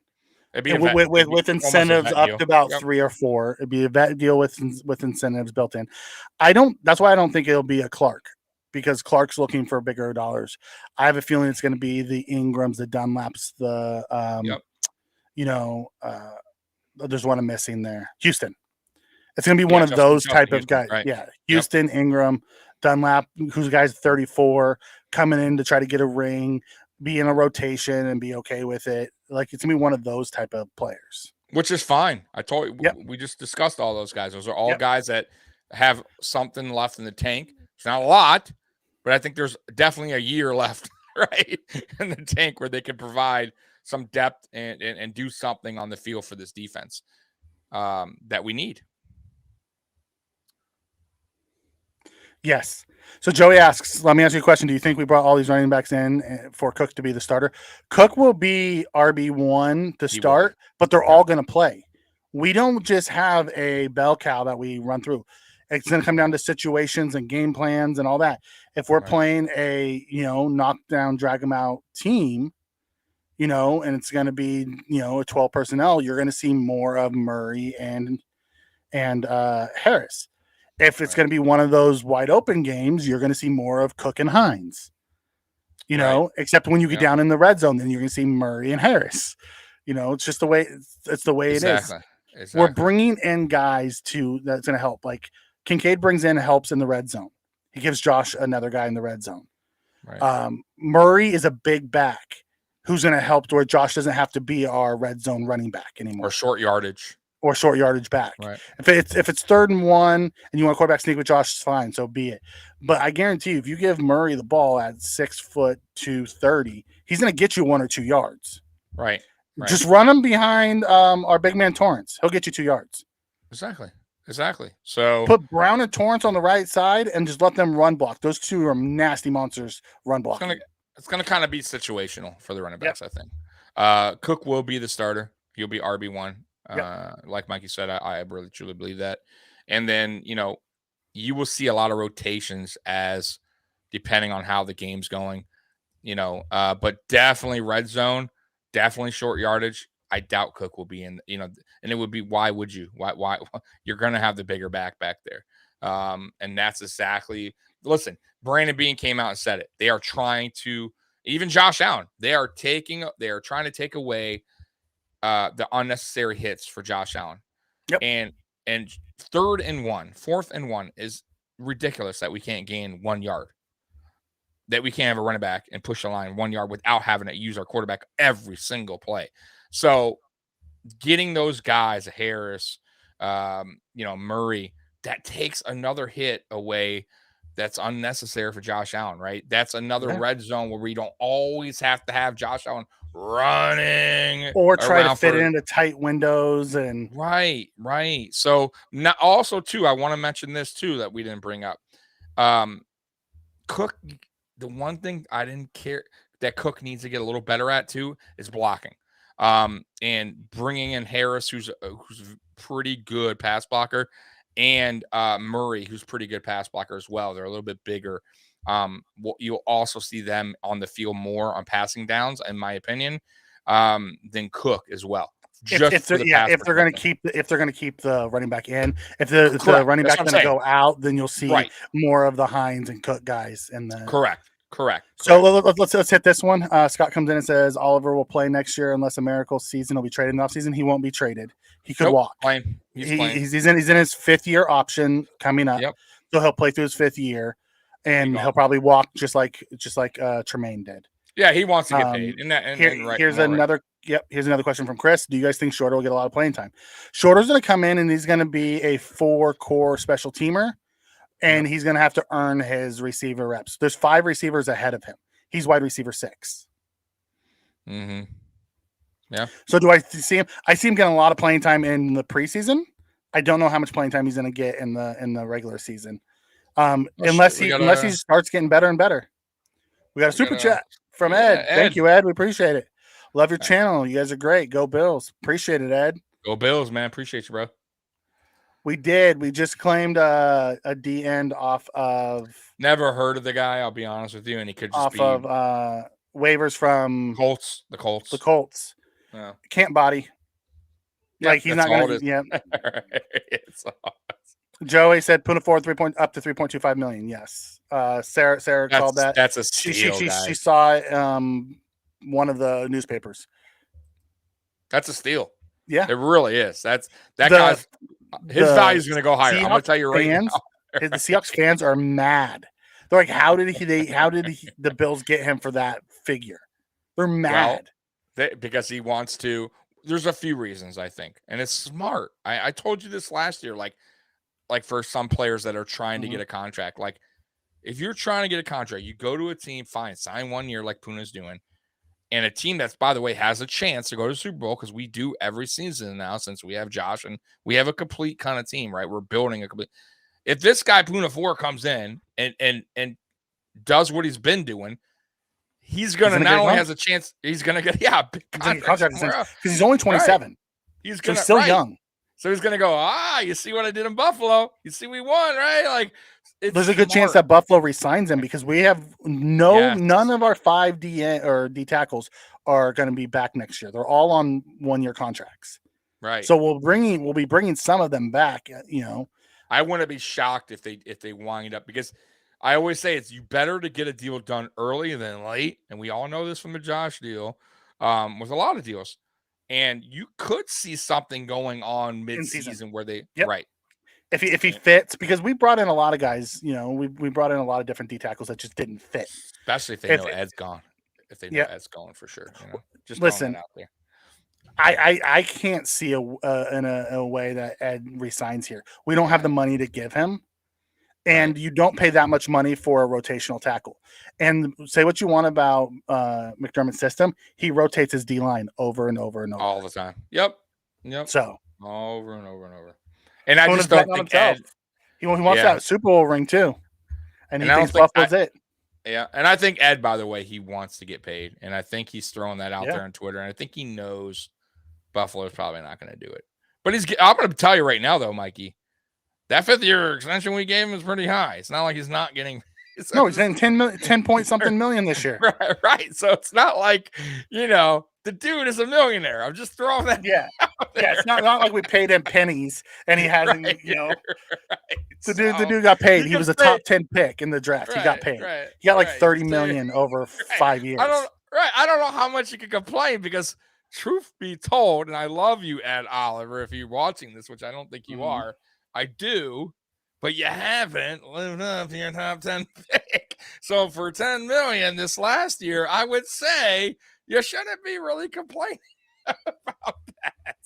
With incentives up to about 3 or 4. It'd be a vet deal with incentives built in. That's why I don't think it'll be a Clark, because Clark's looking for bigger dollars. I have a feeling it's going to be the Ingrams, the Dunlaps, there's one I'm missing there. Houston. It's going to be one of those type of guys. Right. Yeah. Houston, Ingram, Dunlap, who's guy's 34, coming in to try to get a ring, be in a rotation and be okay with it. Like, it's going to be one of those type of players. Which is fine. I told you, we just discussed all those guys. Those are all guys that have something left in the tank. It's not a lot, but I think there's definitely a year left, right, in the tank where they can provide some depth and do something on the field for this defense that we need. Yes. So Joey asks, let me ask you a question. Do you think we brought all these running backs in for Cook to be the starter? Cook will be RB1 to start, but they're all going to play. We don't just have a bell cow that we run through. It's going to come down to situations and game plans and all that. If we're playing a, knockdown, drag them out team, and it's going to be, a 12 personnel, you're going to see more of Murray and Harris. If it's going to be one of those wide open games, you're going to see more of Cook and Hines. Except when you get down in the red zone, then you're going to see Murray and Harris. It's just the way it's the way it is. Exactly. We're bringing in guys that's going to help. Like Kincaid brings in helps in the red zone. He gives Josh another guy in the red zone. Right. Murray is a big back who's going to help where Josh doesn't have to be our red zone running back anymore. Or short yardage back. Right. If it's 3rd and 1 and you want a quarterback sneak with Josh, it's fine. So be it. But I guarantee you, if you give Murray the ball at 6'2", he's going to get you 1 or 2 yards. Right. Just run him behind our big man Torrance. He'll get you 2 yards. Exactly. So put Brown and Torrance on the right side and just let them run block. Those two are nasty monsters run block. It's gonna kind of be situational for the running backs, I think. Cook will be the starter. He'll be RB1. Like Mikey said, I really truly believe that. And then, you will see a lot of rotations as depending on how the game's going, but definitely red zone, definitely short yardage. I doubt Cook will be in, and it would be, why would you? Why you're going to have the bigger back there. And that's exactly, listen, Brandon Beane came out and said it. They are trying to, even Josh Allen, they are trying to take away the unnecessary hits for Josh Allen. Yep. And 4th and 1 is ridiculous that we can't gain 1 yard. That we can't have a running back and push the line 1 yard without having to use our quarterback every single play. So getting those guys, Harris, Murray, that takes another hit away that's unnecessary for Josh Allen, right? That's another red zone where we don't always have to have Josh Allen running or try to fit it into tight windows and right. So now also too, I want to mention this too that we didn't bring up. Cook, the one thing I didn't care that Cook needs to get a little better at too is blocking. And bringing in Harris, who's pretty good pass blocker, and Murray, who's pretty good pass blocker as well. They're a little bit bigger. You'll also see them on the field more on passing downs, in my opinion, than Cook as well. If they're going to keep the running back in, if the running back going to go out, then you'll see more of the Hines and Cook guys in the Correct. So let's hit this one. Scott comes in and says Oliver will play next year unless a miracle season will be traded in the offseason. He won't be traded. He could walk. He's in his 5th year option coming up. Yep. So he'll play through his 5th year, and he'll probably walk just like Tremaine did. Yeah, he wants to get paid. Here's another question from Chris. Do you guys think Shorter will get a lot of playing time? Shorter's going to come in and he's going to be a 4-core special teamer. And he's going to have to earn his receiver reps. There's 5 receivers ahead of him. He's wide receiver 6. Mm-hmm. Yeah. So do I see him? I see him getting a lot of playing time in the preseason. I don't know how much playing time he's going to get in the regular season, unless he starts getting better and better. We got a super chat from Ed. Thank you, Ed. We appreciate it. Love your channel. You guys are great. Go Bills. Appreciate it, Ed. Go Bills, man. Appreciate you, bro. We did. We just claimed a D end off of. Never heard of the guy. I'll be honest with you, and he could just be off of waivers from Colts. The Colts. Yeah. Can't body. Like he's not going to. Yeah. Joey said Puna Ford up to 3.25 million. Yes. Sarah called that. That's a steal. She saw it, one of the newspapers. That's a steal. Yeah, it really is. Guy's his value is going to go higher. I'm going to tell you right now. The Seahawks fans are mad. They're like, how did the Bills get him for that figure? They're mad. Because he wants to. There's a few reasons, I think, and it's smart. I told you this last year. Like for some players that are trying to get a contract, like if you're trying to get a contract, you go to a team, fine, sign 1 year like Puna's doing. And a team that's, by the way, has a chance to go to the Super Bowl, because we do every season now since we have Josh, and we have a complete kind of team, right? We're building a complete. If this guy Puna Ford comes in and does what he's been doing, he's gonna not only has a chance, he's gonna get a big contract because he's only 27. Right. He's gonna still young. So he's gonna go, you see what I did in Buffalo? You see we won, right? Like there's a good chance that Buffalo resigns him because we have none of our 5 D tackles are going to be back next year. They're all on 1-year contracts. Right. So we'll be bringing some of them back, I wouldn't be shocked if they wind up, because I always say it's better to get a deal done early than late, and we all know this from the Josh deal, with a lot of deals. And you could see something going on mid-season where they right. If he fits, because we brought in a lot of guys, we brought in a lot of different D tackles that just didn't fit. Especially if they know Ed's gone. If they know Ed's gone for sure. Just listen, out there. I can't see in a way that Ed resigns here. We don't have the money to give him, and you don't pay that much money for a rotational tackle. And say what you want about McDermott's system, he rotates his D line over and over and over all the time. Yep. So over and over and over. And I just don't think Ed. He wants that Super Bowl ring too, and he thinks Buffalo's it. Yeah, and I think Ed, by the way, he wants to get paid, and I think he's throwing that out there on Twitter, and I think he knows Buffalo's probably not going to do it. But I'm going to tell you right now, though, Mikey, that 5th-year extension we gave him is pretty high. It's not like he's not getting. No, he's getting 10 point something million this year. Right. So it's not like, the dude is a millionaire. I'm just throwing that. Yeah. It's not like we paid him pennies and he hasn't, Right. The dude got paid. He was a top 10 pick in the draft. He got paid. Right. He got like 30 million over 5 years. I don't know how much you could complain, because truth be told, and I love you, Ed Oliver, if you're watching this, which I don't think you are. I do. But you haven't lived up to your top 10 pick. So for 10 million this last year, I would say you shouldn't be really complaining about that.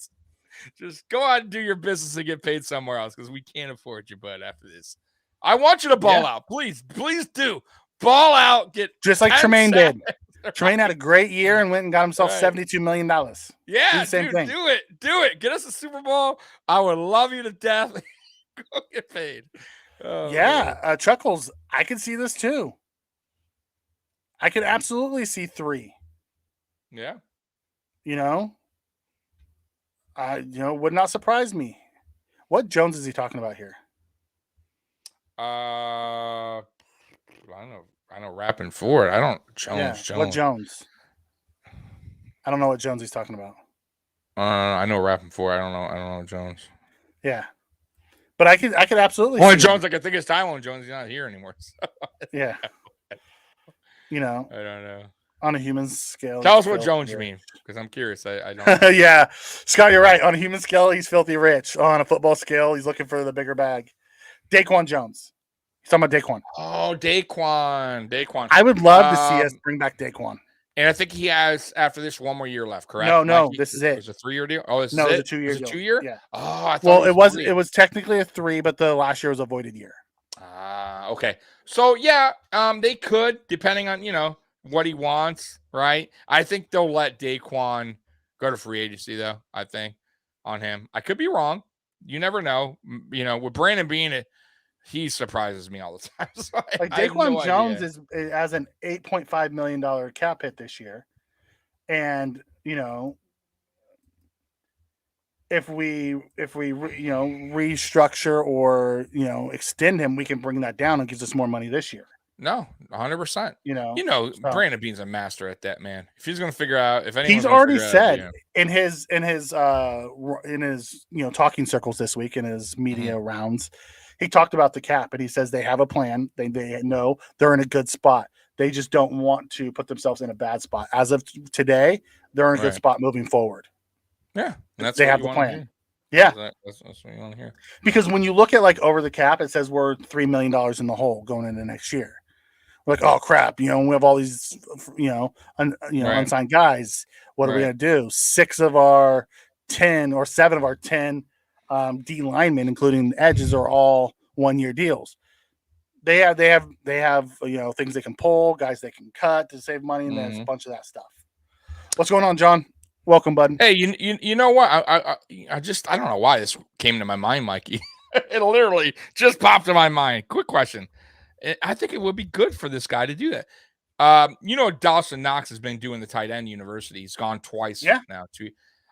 Just go out and do your business and get paid somewhere else, because we can't afford you, bud, after this. I want you to ball out. Please do. Ball out. Get just like Tremaine did. Tremaine had a great year and went and got himself $72 million. Yeah, the same thing. Do it. Get us a Super Bowl. I would love you to death. Go get paid. Chuckles, I could see this too. I could absolutely see 3. Yeah. Would not surprise me. What Jones is he talking about here? I don't know. Rapping Ford. I don't. Jones. What Jones? I don't know what Jones he's talking about. I know Rapping Ford. I don't know Jones. Yeah. But I could absolutely see Jones. Like, I think it's Tyrone Jones. He's not here anymore. So. Yeah. I don't know. On a human scale. Tell us what Jones you mean, because I'm curious. I don't. Yeah, Scott, you're right. On a human scale, he's filthy rich. On a football scale, he's looking for the bigger bag. Daquan Jones. He's talking about Daquan. Oh, Daquan. I would love to see us bring back Daquan. And I think he has, after this, 1 more year left, correct? No, this is it. It was a 3-year deal? Oh, it's a 2-year deal. 2-year? Yeah. Oh, I thought it was technically a 3, but the last year was a voided year. Okay. So, they could, depending on, what he wants, right? I think they'll let Daquan go to free agency, though, I think, on him. I could be wrong. You never know. With Brandon Beane, he surprises me all the time. So Daquan Jones has an $8.5 million cap hit this year. And, if we restructure or, extend him, we can bring that down and gives us more money this year. No, 100%. So. Brandon Beane's a master at that, man. If he's going to figure out, if he's already said in his talking circles this week, in his media rounds, he talked about the cap, and he says they have a plan. They know they're in a good spot. They just don't want to put themselves in a bad spot. As of today, they're in a good spot moving forward. Yeah, they have the plan. Yeah, that's what you want to hear. Because when you look at over the cap, it says we're $3 million in the hole going into next year. We're like, oh crap, we have all these, unsigned guys. What are we gonna do? 7 of our 10 D linemen, including edges, are all 1-year deals. They have things they can pull, guys they can cut to save money, and there's a bunch of that stuff. What's going on, John? Welcome, bud. Hey, you know what? I don't know why this came to my mind, Mikey. It literally just popped in my mind. Quick question. I think it would be good for this guy to do that. Dawson Knox has been doing the tight end university. He's gone twice now.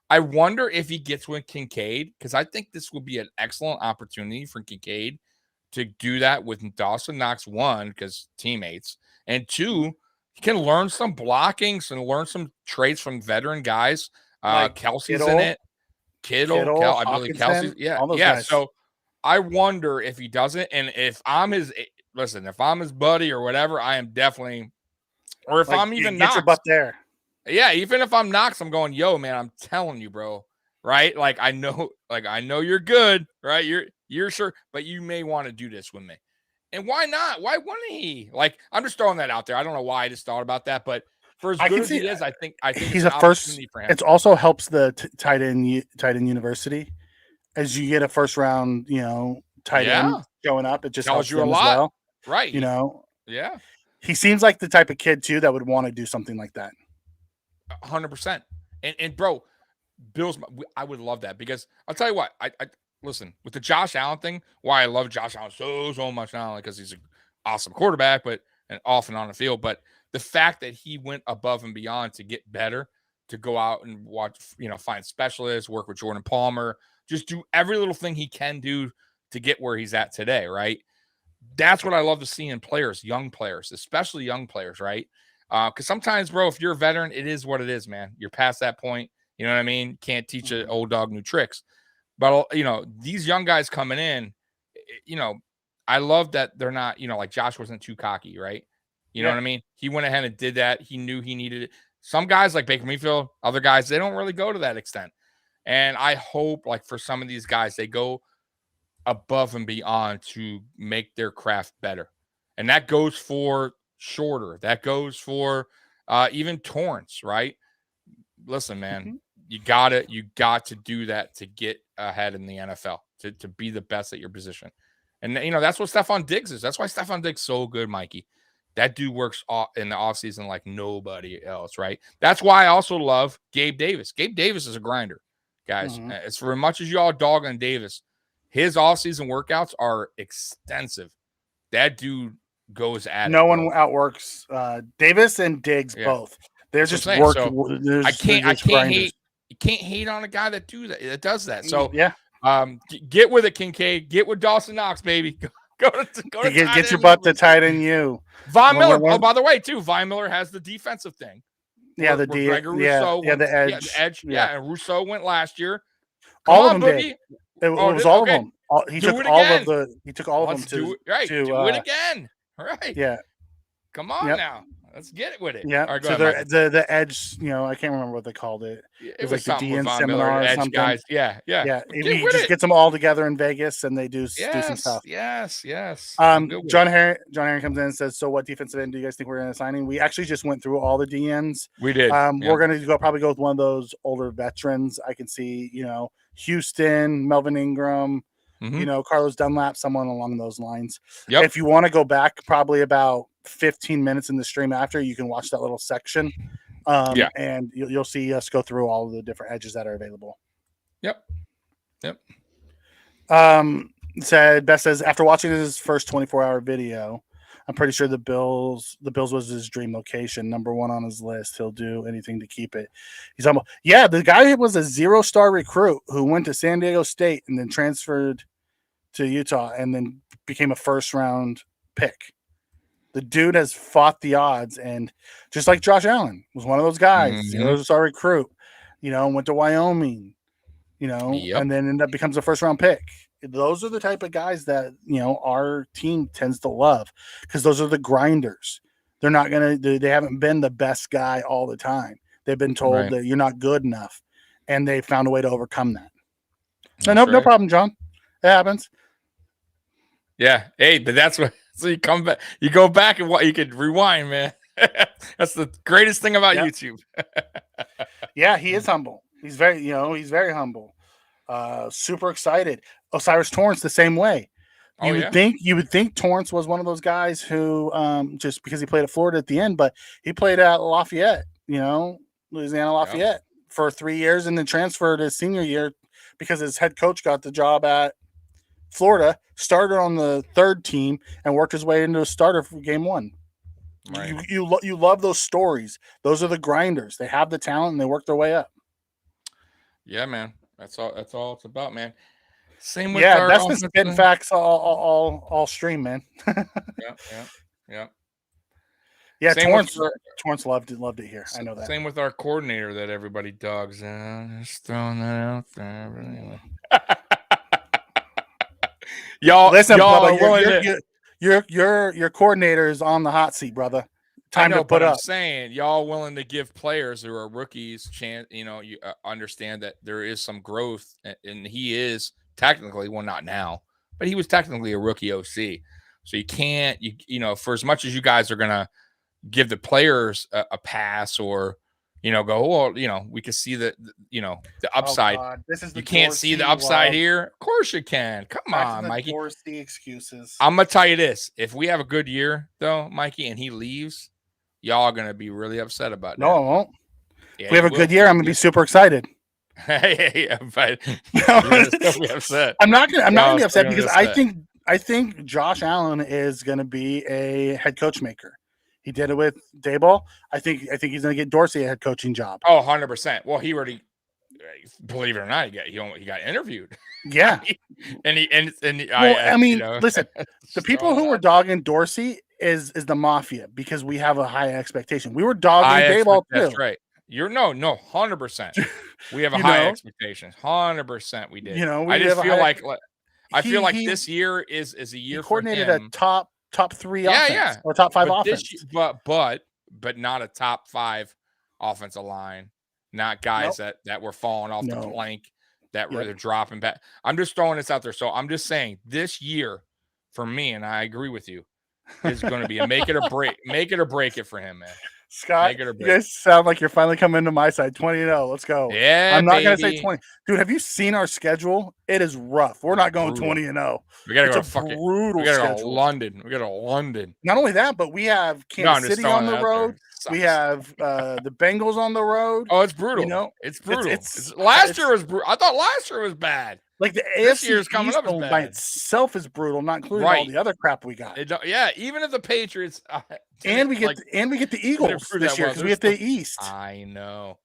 I wonder if he gets with Kincaid, because I think this would be an excellent opportunity for Kincaid to do that with Dawson Knox, one, because teammates, and two, he can learn some blockings and learn some traits from veteran guys. Like Kelsey's Kittle, in it. Kittle, I believe Kelsey's. all those Yeah. guys. So I wonder if he doesn't, and if I'm his buddy or whatever, I am definitely, or if I'm even get your Knox, butt there. Yeah, even if I'm Knox, I'm going, yo, man, I'm telling you, bro, right? Like I know you're good, right? You're sure, but you may want to do this with me. And why not? Why wouldn't he? Like, I'm just throwing that out there. I don't know why I just thought about that, but for as good as he is, I think he's it's a an first. opportunity for him. It also helps the tight end university, as you get a first round, tight end showing up. It just tells helps you a them lot, as well, right? Yeah. He seems like the type of kid too that would want to do something like that. 100%. And bro, Bills, I would love that, because I'll tell you what, I listen, with the Josh Allen thing, why I love Josh Allen so much, not only because he's an awesome quarterback, but and off and on the field, but the fact that he went above and beyond to get better, to go out and watch, find specialists, work with Jordan Palmer, just do every little thing he can do to get where he's at today, right? That's what I love to see in players, young players, especially young players, right? Because sometimes, bro, if you're a veteran, it is what it is, man. You're past that point. You know what I mean? Can't teach an old dog new tricks. But, these young guys coming in, I love that they're not, like Josh wasn't too cocky, right? You know what I mean? He went ahead and did that. He knew he needed it. Some guys like Baker Mayfield, other guys, they don't really go to that extent. And I hope, like, for some of these guys, they go above and beyond to make their craft better. And that goes for Shorter. That goes for even Torrance, right? Listen, man, you got to do that to get ahead in the NFL, to be the best at your position. And, that's what Stephon Diggs is. That's why Stephon Diggs is so good, Mikey. That dude works in the offseason like nobody else, right? That's why I also love Gabe Davis. Gabe Davis is a grinder, guys. As for as much as you all dog on Davis, his offseason workouts are extensive. That dude goes at it. No one outworks Davis and Diggs both. They're just work. So I can't hate. You can't hate on a guy that does that. So get with it, Kincaid. Get with Dawson Knox, baby. Go to get your butt to tight end you. Von Miller. Oh, by the way, too, Von Miller has the defensive thing. Yeah, the edge. Yeah, and Rousseau went last year. All of them did. It was all of them. He took all of them to do it again. All right. Yeah. Come on now. Let's get it with it. Yeah. Right, so the edge, I can't remember what they called it. It was like the DN seminar or something. Guys. Yeah. He just gets them all together in Vegas and they do some stuff. Yes. John Herring comes in and says, so what defensive end do you guys think we're going to signing? We actually just went through all the DNs. We did. We're going to probably go with one of those older veterans. I can see, Houston, Melvin Ingram, Carlos Dunlap, someone along those lines. Yep. If you want to go back probably about 15 minutes in the stream after, you can watch that little section. And you'll see us go through all of the different edges that are available. Yep. Beth says, after watching his first 24-hour video, I'm pretty sure the Bills was his dream location, number one on his list. He'll do anything to keep it. He's almost the guy was a 0-star recruit who went to San Diego State and then transferred to Utah and then became a first-round pick. The dude has fought the odds, and just like Josh Allen was one of those guys, 0-star recruit, went to Wyoming, and then ended up becomes a first-round pick. Those are the type of guys that, our team tends to love because those are the grinders. They're not going to, they haven't been the best guy all the time. They've been told that you're not good enough, and they found a way to overcome that. So no problem, John. It happens. Yeah. Hey, but that's what, so you come back, you go back and you could rewind, man. That's the greatest thing about YouTube. Yeah, he is humble. He's very humble. Super excited. Osiris Torrance the same way. You would think Torrance was one of those guys who just because he played at Florida at the end, but he played at Lafayette, Louisiana Lafayette for 3 years and then transferred his senior year because his head coach got the job at Florida, started on the third team, and worked his way into a starter for game one. Right. You love those stories. Those are the grinders. They have the talent and they work their way up. Yeah, man. That's all it's about, man. Same with Yeah, our that's been spitting facts all stream, man. Yeah. Yeah, Same Torrance loved it here. I know that. Same with our coordinator that everybody dogs. Just throwing that out there. But anyway. Listen, y'all Bubba, your coordinator is on the hot seat, brother. Time to put up. I'm saying y'all willing to give players who are rookies chance. You know, you understand that there is some growth, and he is technically, well, not now, but he was technically a rookie OC. So you can't, you know, for as much as you guys are gonna give the players a pass, or go, well, we can see the upside. Oh, this is you can't see the upside here. Of course you can. Come on, Mikey. Dorsey excuses. I'm gonna tell you this: if we have a good year, though, Mikey, and he leaves, y'all are gonna be really upset about that. No, I won't. Yeah, if we have a good year, I'm gonna be super excited. Yeah, but you're still be upset. I'm not gonna be upset because I think Josh Allen is gonna be a head coach maker. He did it with Daboll. I think he's going to get Dorsey a head coaching job. Oh, 100%. Well, he already, believe it or not, he got interviewed. Yeah. Listen, the people who were dogging Dorsey is the Mafia, because we have a high expectation. We were dogging Daboll too. That's right. 100%. We have a high expectation. 100% we did. I just feel like this year is a year for him. He coordinated a top 3 offense or top 5 offense. But not a top 5 offensive line. Not guys that were falling off the plank, that were dropping back. I'm just throwing this out there. So I'm just saying this year for me, and I agree with you, is going to be a make it or break it for him, man. Scott, you guys sound like you're finally coming into my side. 20-0. Let's go. Yeah, I'm not going to say 20. Dude, have you seen our schedule? It is rough. We're not going 20-0. We got to go brutal We got to go London. We got to go London. Not only that, but we have Kansas City on the road. We have the Bengals on the road. Oh, it's brutal. It's brutal. Last year was brutal. I thought last year was bad. Like the AFC year's coming up by itself is brutal, not including all the other crap we got. Even if the Patriots and we get the Eagles this year because we get the East. I know.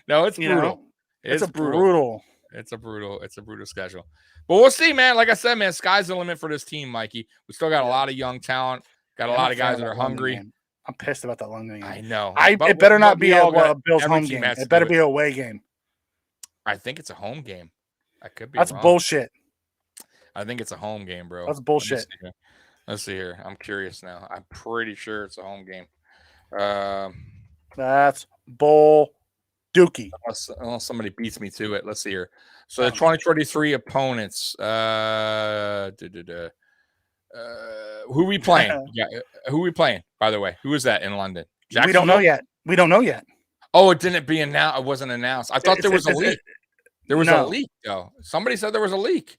No, it's brutal. It's brutal schedule. But we'll see, man. Like I said, man, sky's the limit for this team, Mikey. We still got a lot of young talent. Got a lot of guys that are hungry. I'm pissed about that London game. I know. It better not be a Bills home game. It better be a away game. I think it's a home game. I could be. That's wrong. Bullshit. I think it's a home game, bro. That's bullshit. Let's see here. I'm curious now. I'm pretty sure it's a home game. That's bull dookie. Unless somebody beats me to it. Let's see here. So the 2023 opponents. Who we playing? Who we playing? By the way, who is that in London? We don't know yet. Oh, it didn't be announced. It wasn't announced. I thought there was a leak. There was a leak, though. Somebody said there was a leak.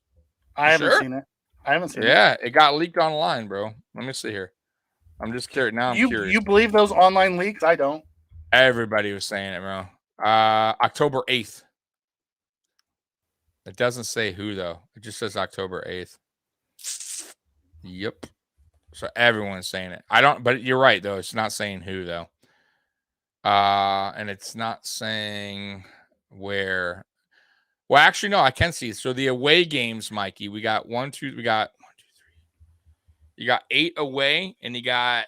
I haven't seen it. Yeah, it got leaked online, bro. Let me see here. I'm just curious. Now I'm curious. You believe those online leaks? I don't. Everybody was saying it, bro. October 8th. It doesn't say who, though. It just says October 8th. Yep. So everyone's saying it. But you're right, though. It's not saying who, though. And it's not saying where. Well, actually, no, I can see. So the away games, Mikey, we got 1, 2, 3. You got 8 away, and you got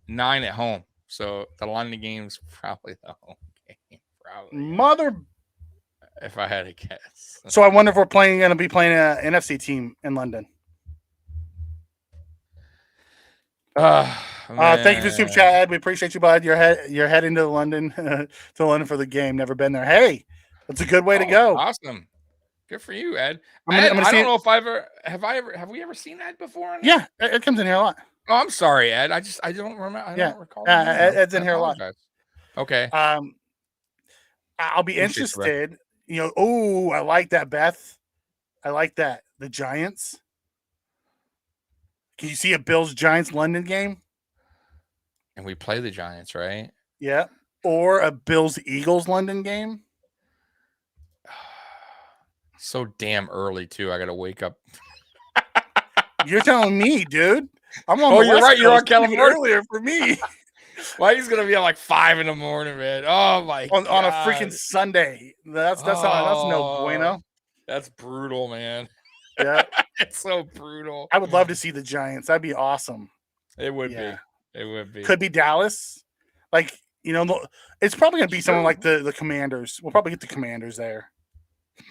9 at home. So the London game's probably the home game. Probably. If I had to guess. So I wonder if we're going to be playing an NFC team in London. Thank you for Super Chat, Ed. We appreciate you, bud. You're heading to London for the game. Never been there. Hey, that's a good way to go. Awesome. Good for you, Ed. I don't know if have we ever seen Ed before? Yeah, it comes in here a lot. Oh, I'm sorry, Ed. I don't remember. I don't recall. Ed's in here a lot. Okay. I'll be interested. I like that, Beth. I like that. The Giants. Can you see a Bills-Giants London game? And we play the Giants, right? Yeah. Or a Bills-Eagles London game? So damn early too. I gotta wake up. You're telling me, dude. I'm on Oh, the you're West right. You're on Coast. It's even California. earlier for me. Why he's gonna be at like 5 in the morning, man? Oh my god. on a freaking Sunday. That's no bueno. That's brutal, man. Yeah. It's so brutal. I would love to see the Giants. That'd be awesome. It would Yeah. be. It would be. Could be Dallas. Like, it's probably going to be someone like the Commanders. We'll probably get the Commanders there.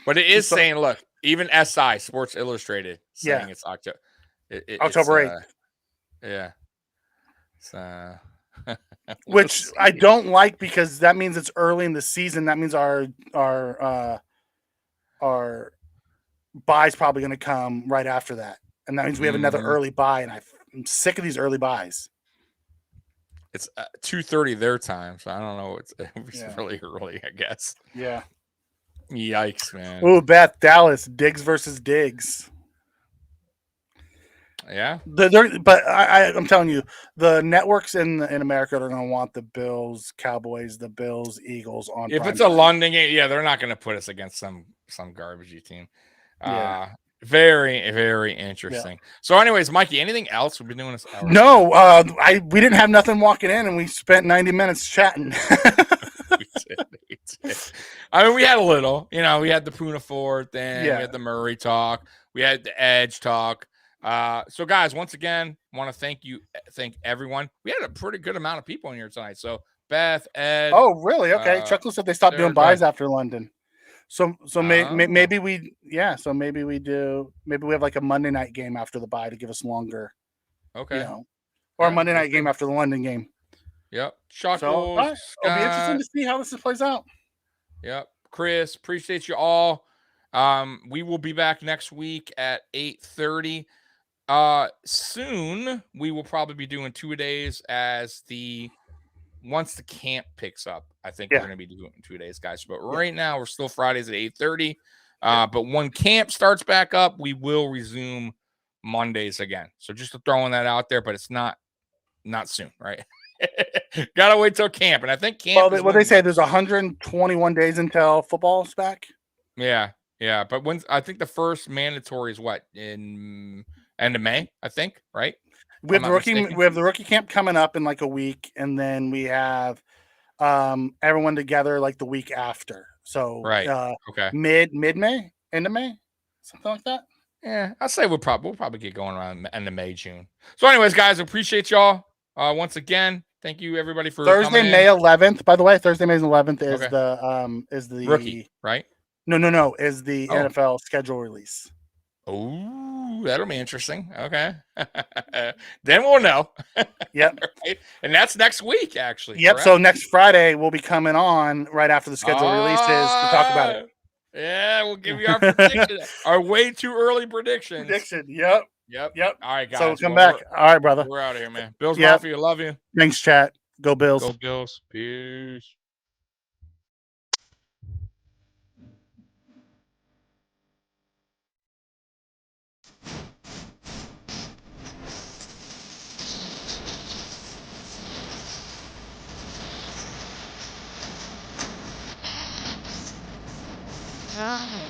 But it is saying, look, even SI, Sports Illustrated, saying it's October. October 8th. Yeah. So, which I don't like because that means it's early in the season. That means our bye's probably going to come right after that. And that means we have another early bye, and I'm sick of these early buys. It's 2:30 their time, so I don't know. It's really early, I guess. Yeah. Yikes, man. Ooh, Beth, Dallas, Diggs versus Diggs. Yeah. But I'm telling you, the networks in America are going to want the Bills, Cowboys, the Bills, Eagles on. If it's a London game, yeah, they're not going to put us against some garbagey team. Yeah. Very, very interesting. Yeah. So, anyways, Mikey, anything else? We've been doing this hour. No, we didn't have nothing walking in, and we spent 90 minutes chatting. we did. I mean, we had a little. We had the Puna Ford thing. Yeah. We had the Murray talk. We had the Edge talk. So, guys, once again, want to thank everyone. We had a pretty good amount of people in here tonight. So, Beth, Ed. Oh, really? Okay. Chuckle said they stopped doing buys after London. So maybe we have like a Monday night game after the bye to give us longer. Okay. Or a Monday night game after the London game. Yep. Chuckles. It'll be interesting to see how this plays out. Yep. Chris, appreciate you all. We will be back next week at 8:30. Soon we will probably be doing 2-a-days once the camp picks up. I think we're going to be doing 2-a-days, guys. But right now we're still Fridays at 8:30. But when camp starts back up, we will resume Mondays again. So just throwing that out there, but it's not soon, right? Gotta wait till camp. And I think camp. Well, they say there's 121 days until football's back. Yeah. But I think the first mandatory is what, in end of May, I think, right? We have the rookie camp coming up in like a week, and then we have everyone together like the week after. So okay, mid May, end of May, something like that. Yeah, I'd say we'll probably get going around end of May, June. So, anyways, guys, appreciate y'all once again. Thank you everybody for Thursday, May 11th. By the way, Thursday, May 11th is the rookie, right? No, is the NFL schedule release. Oh, that'll be interesting. Okay. Then we'll know. Yep. Right? And that's next week, actually. Yep. Correct? So next Friday, we'll be coming on right after the schedule releases to talk about it. Yeah, we'll give you our prediction. Our way too early predictions. Yep. All right, guys. So we'll come back. All right, brother. We're out of here, man. Bills Mafia, love you. Thanks, chat. Go Bills. Go Bills. Peace. Ah.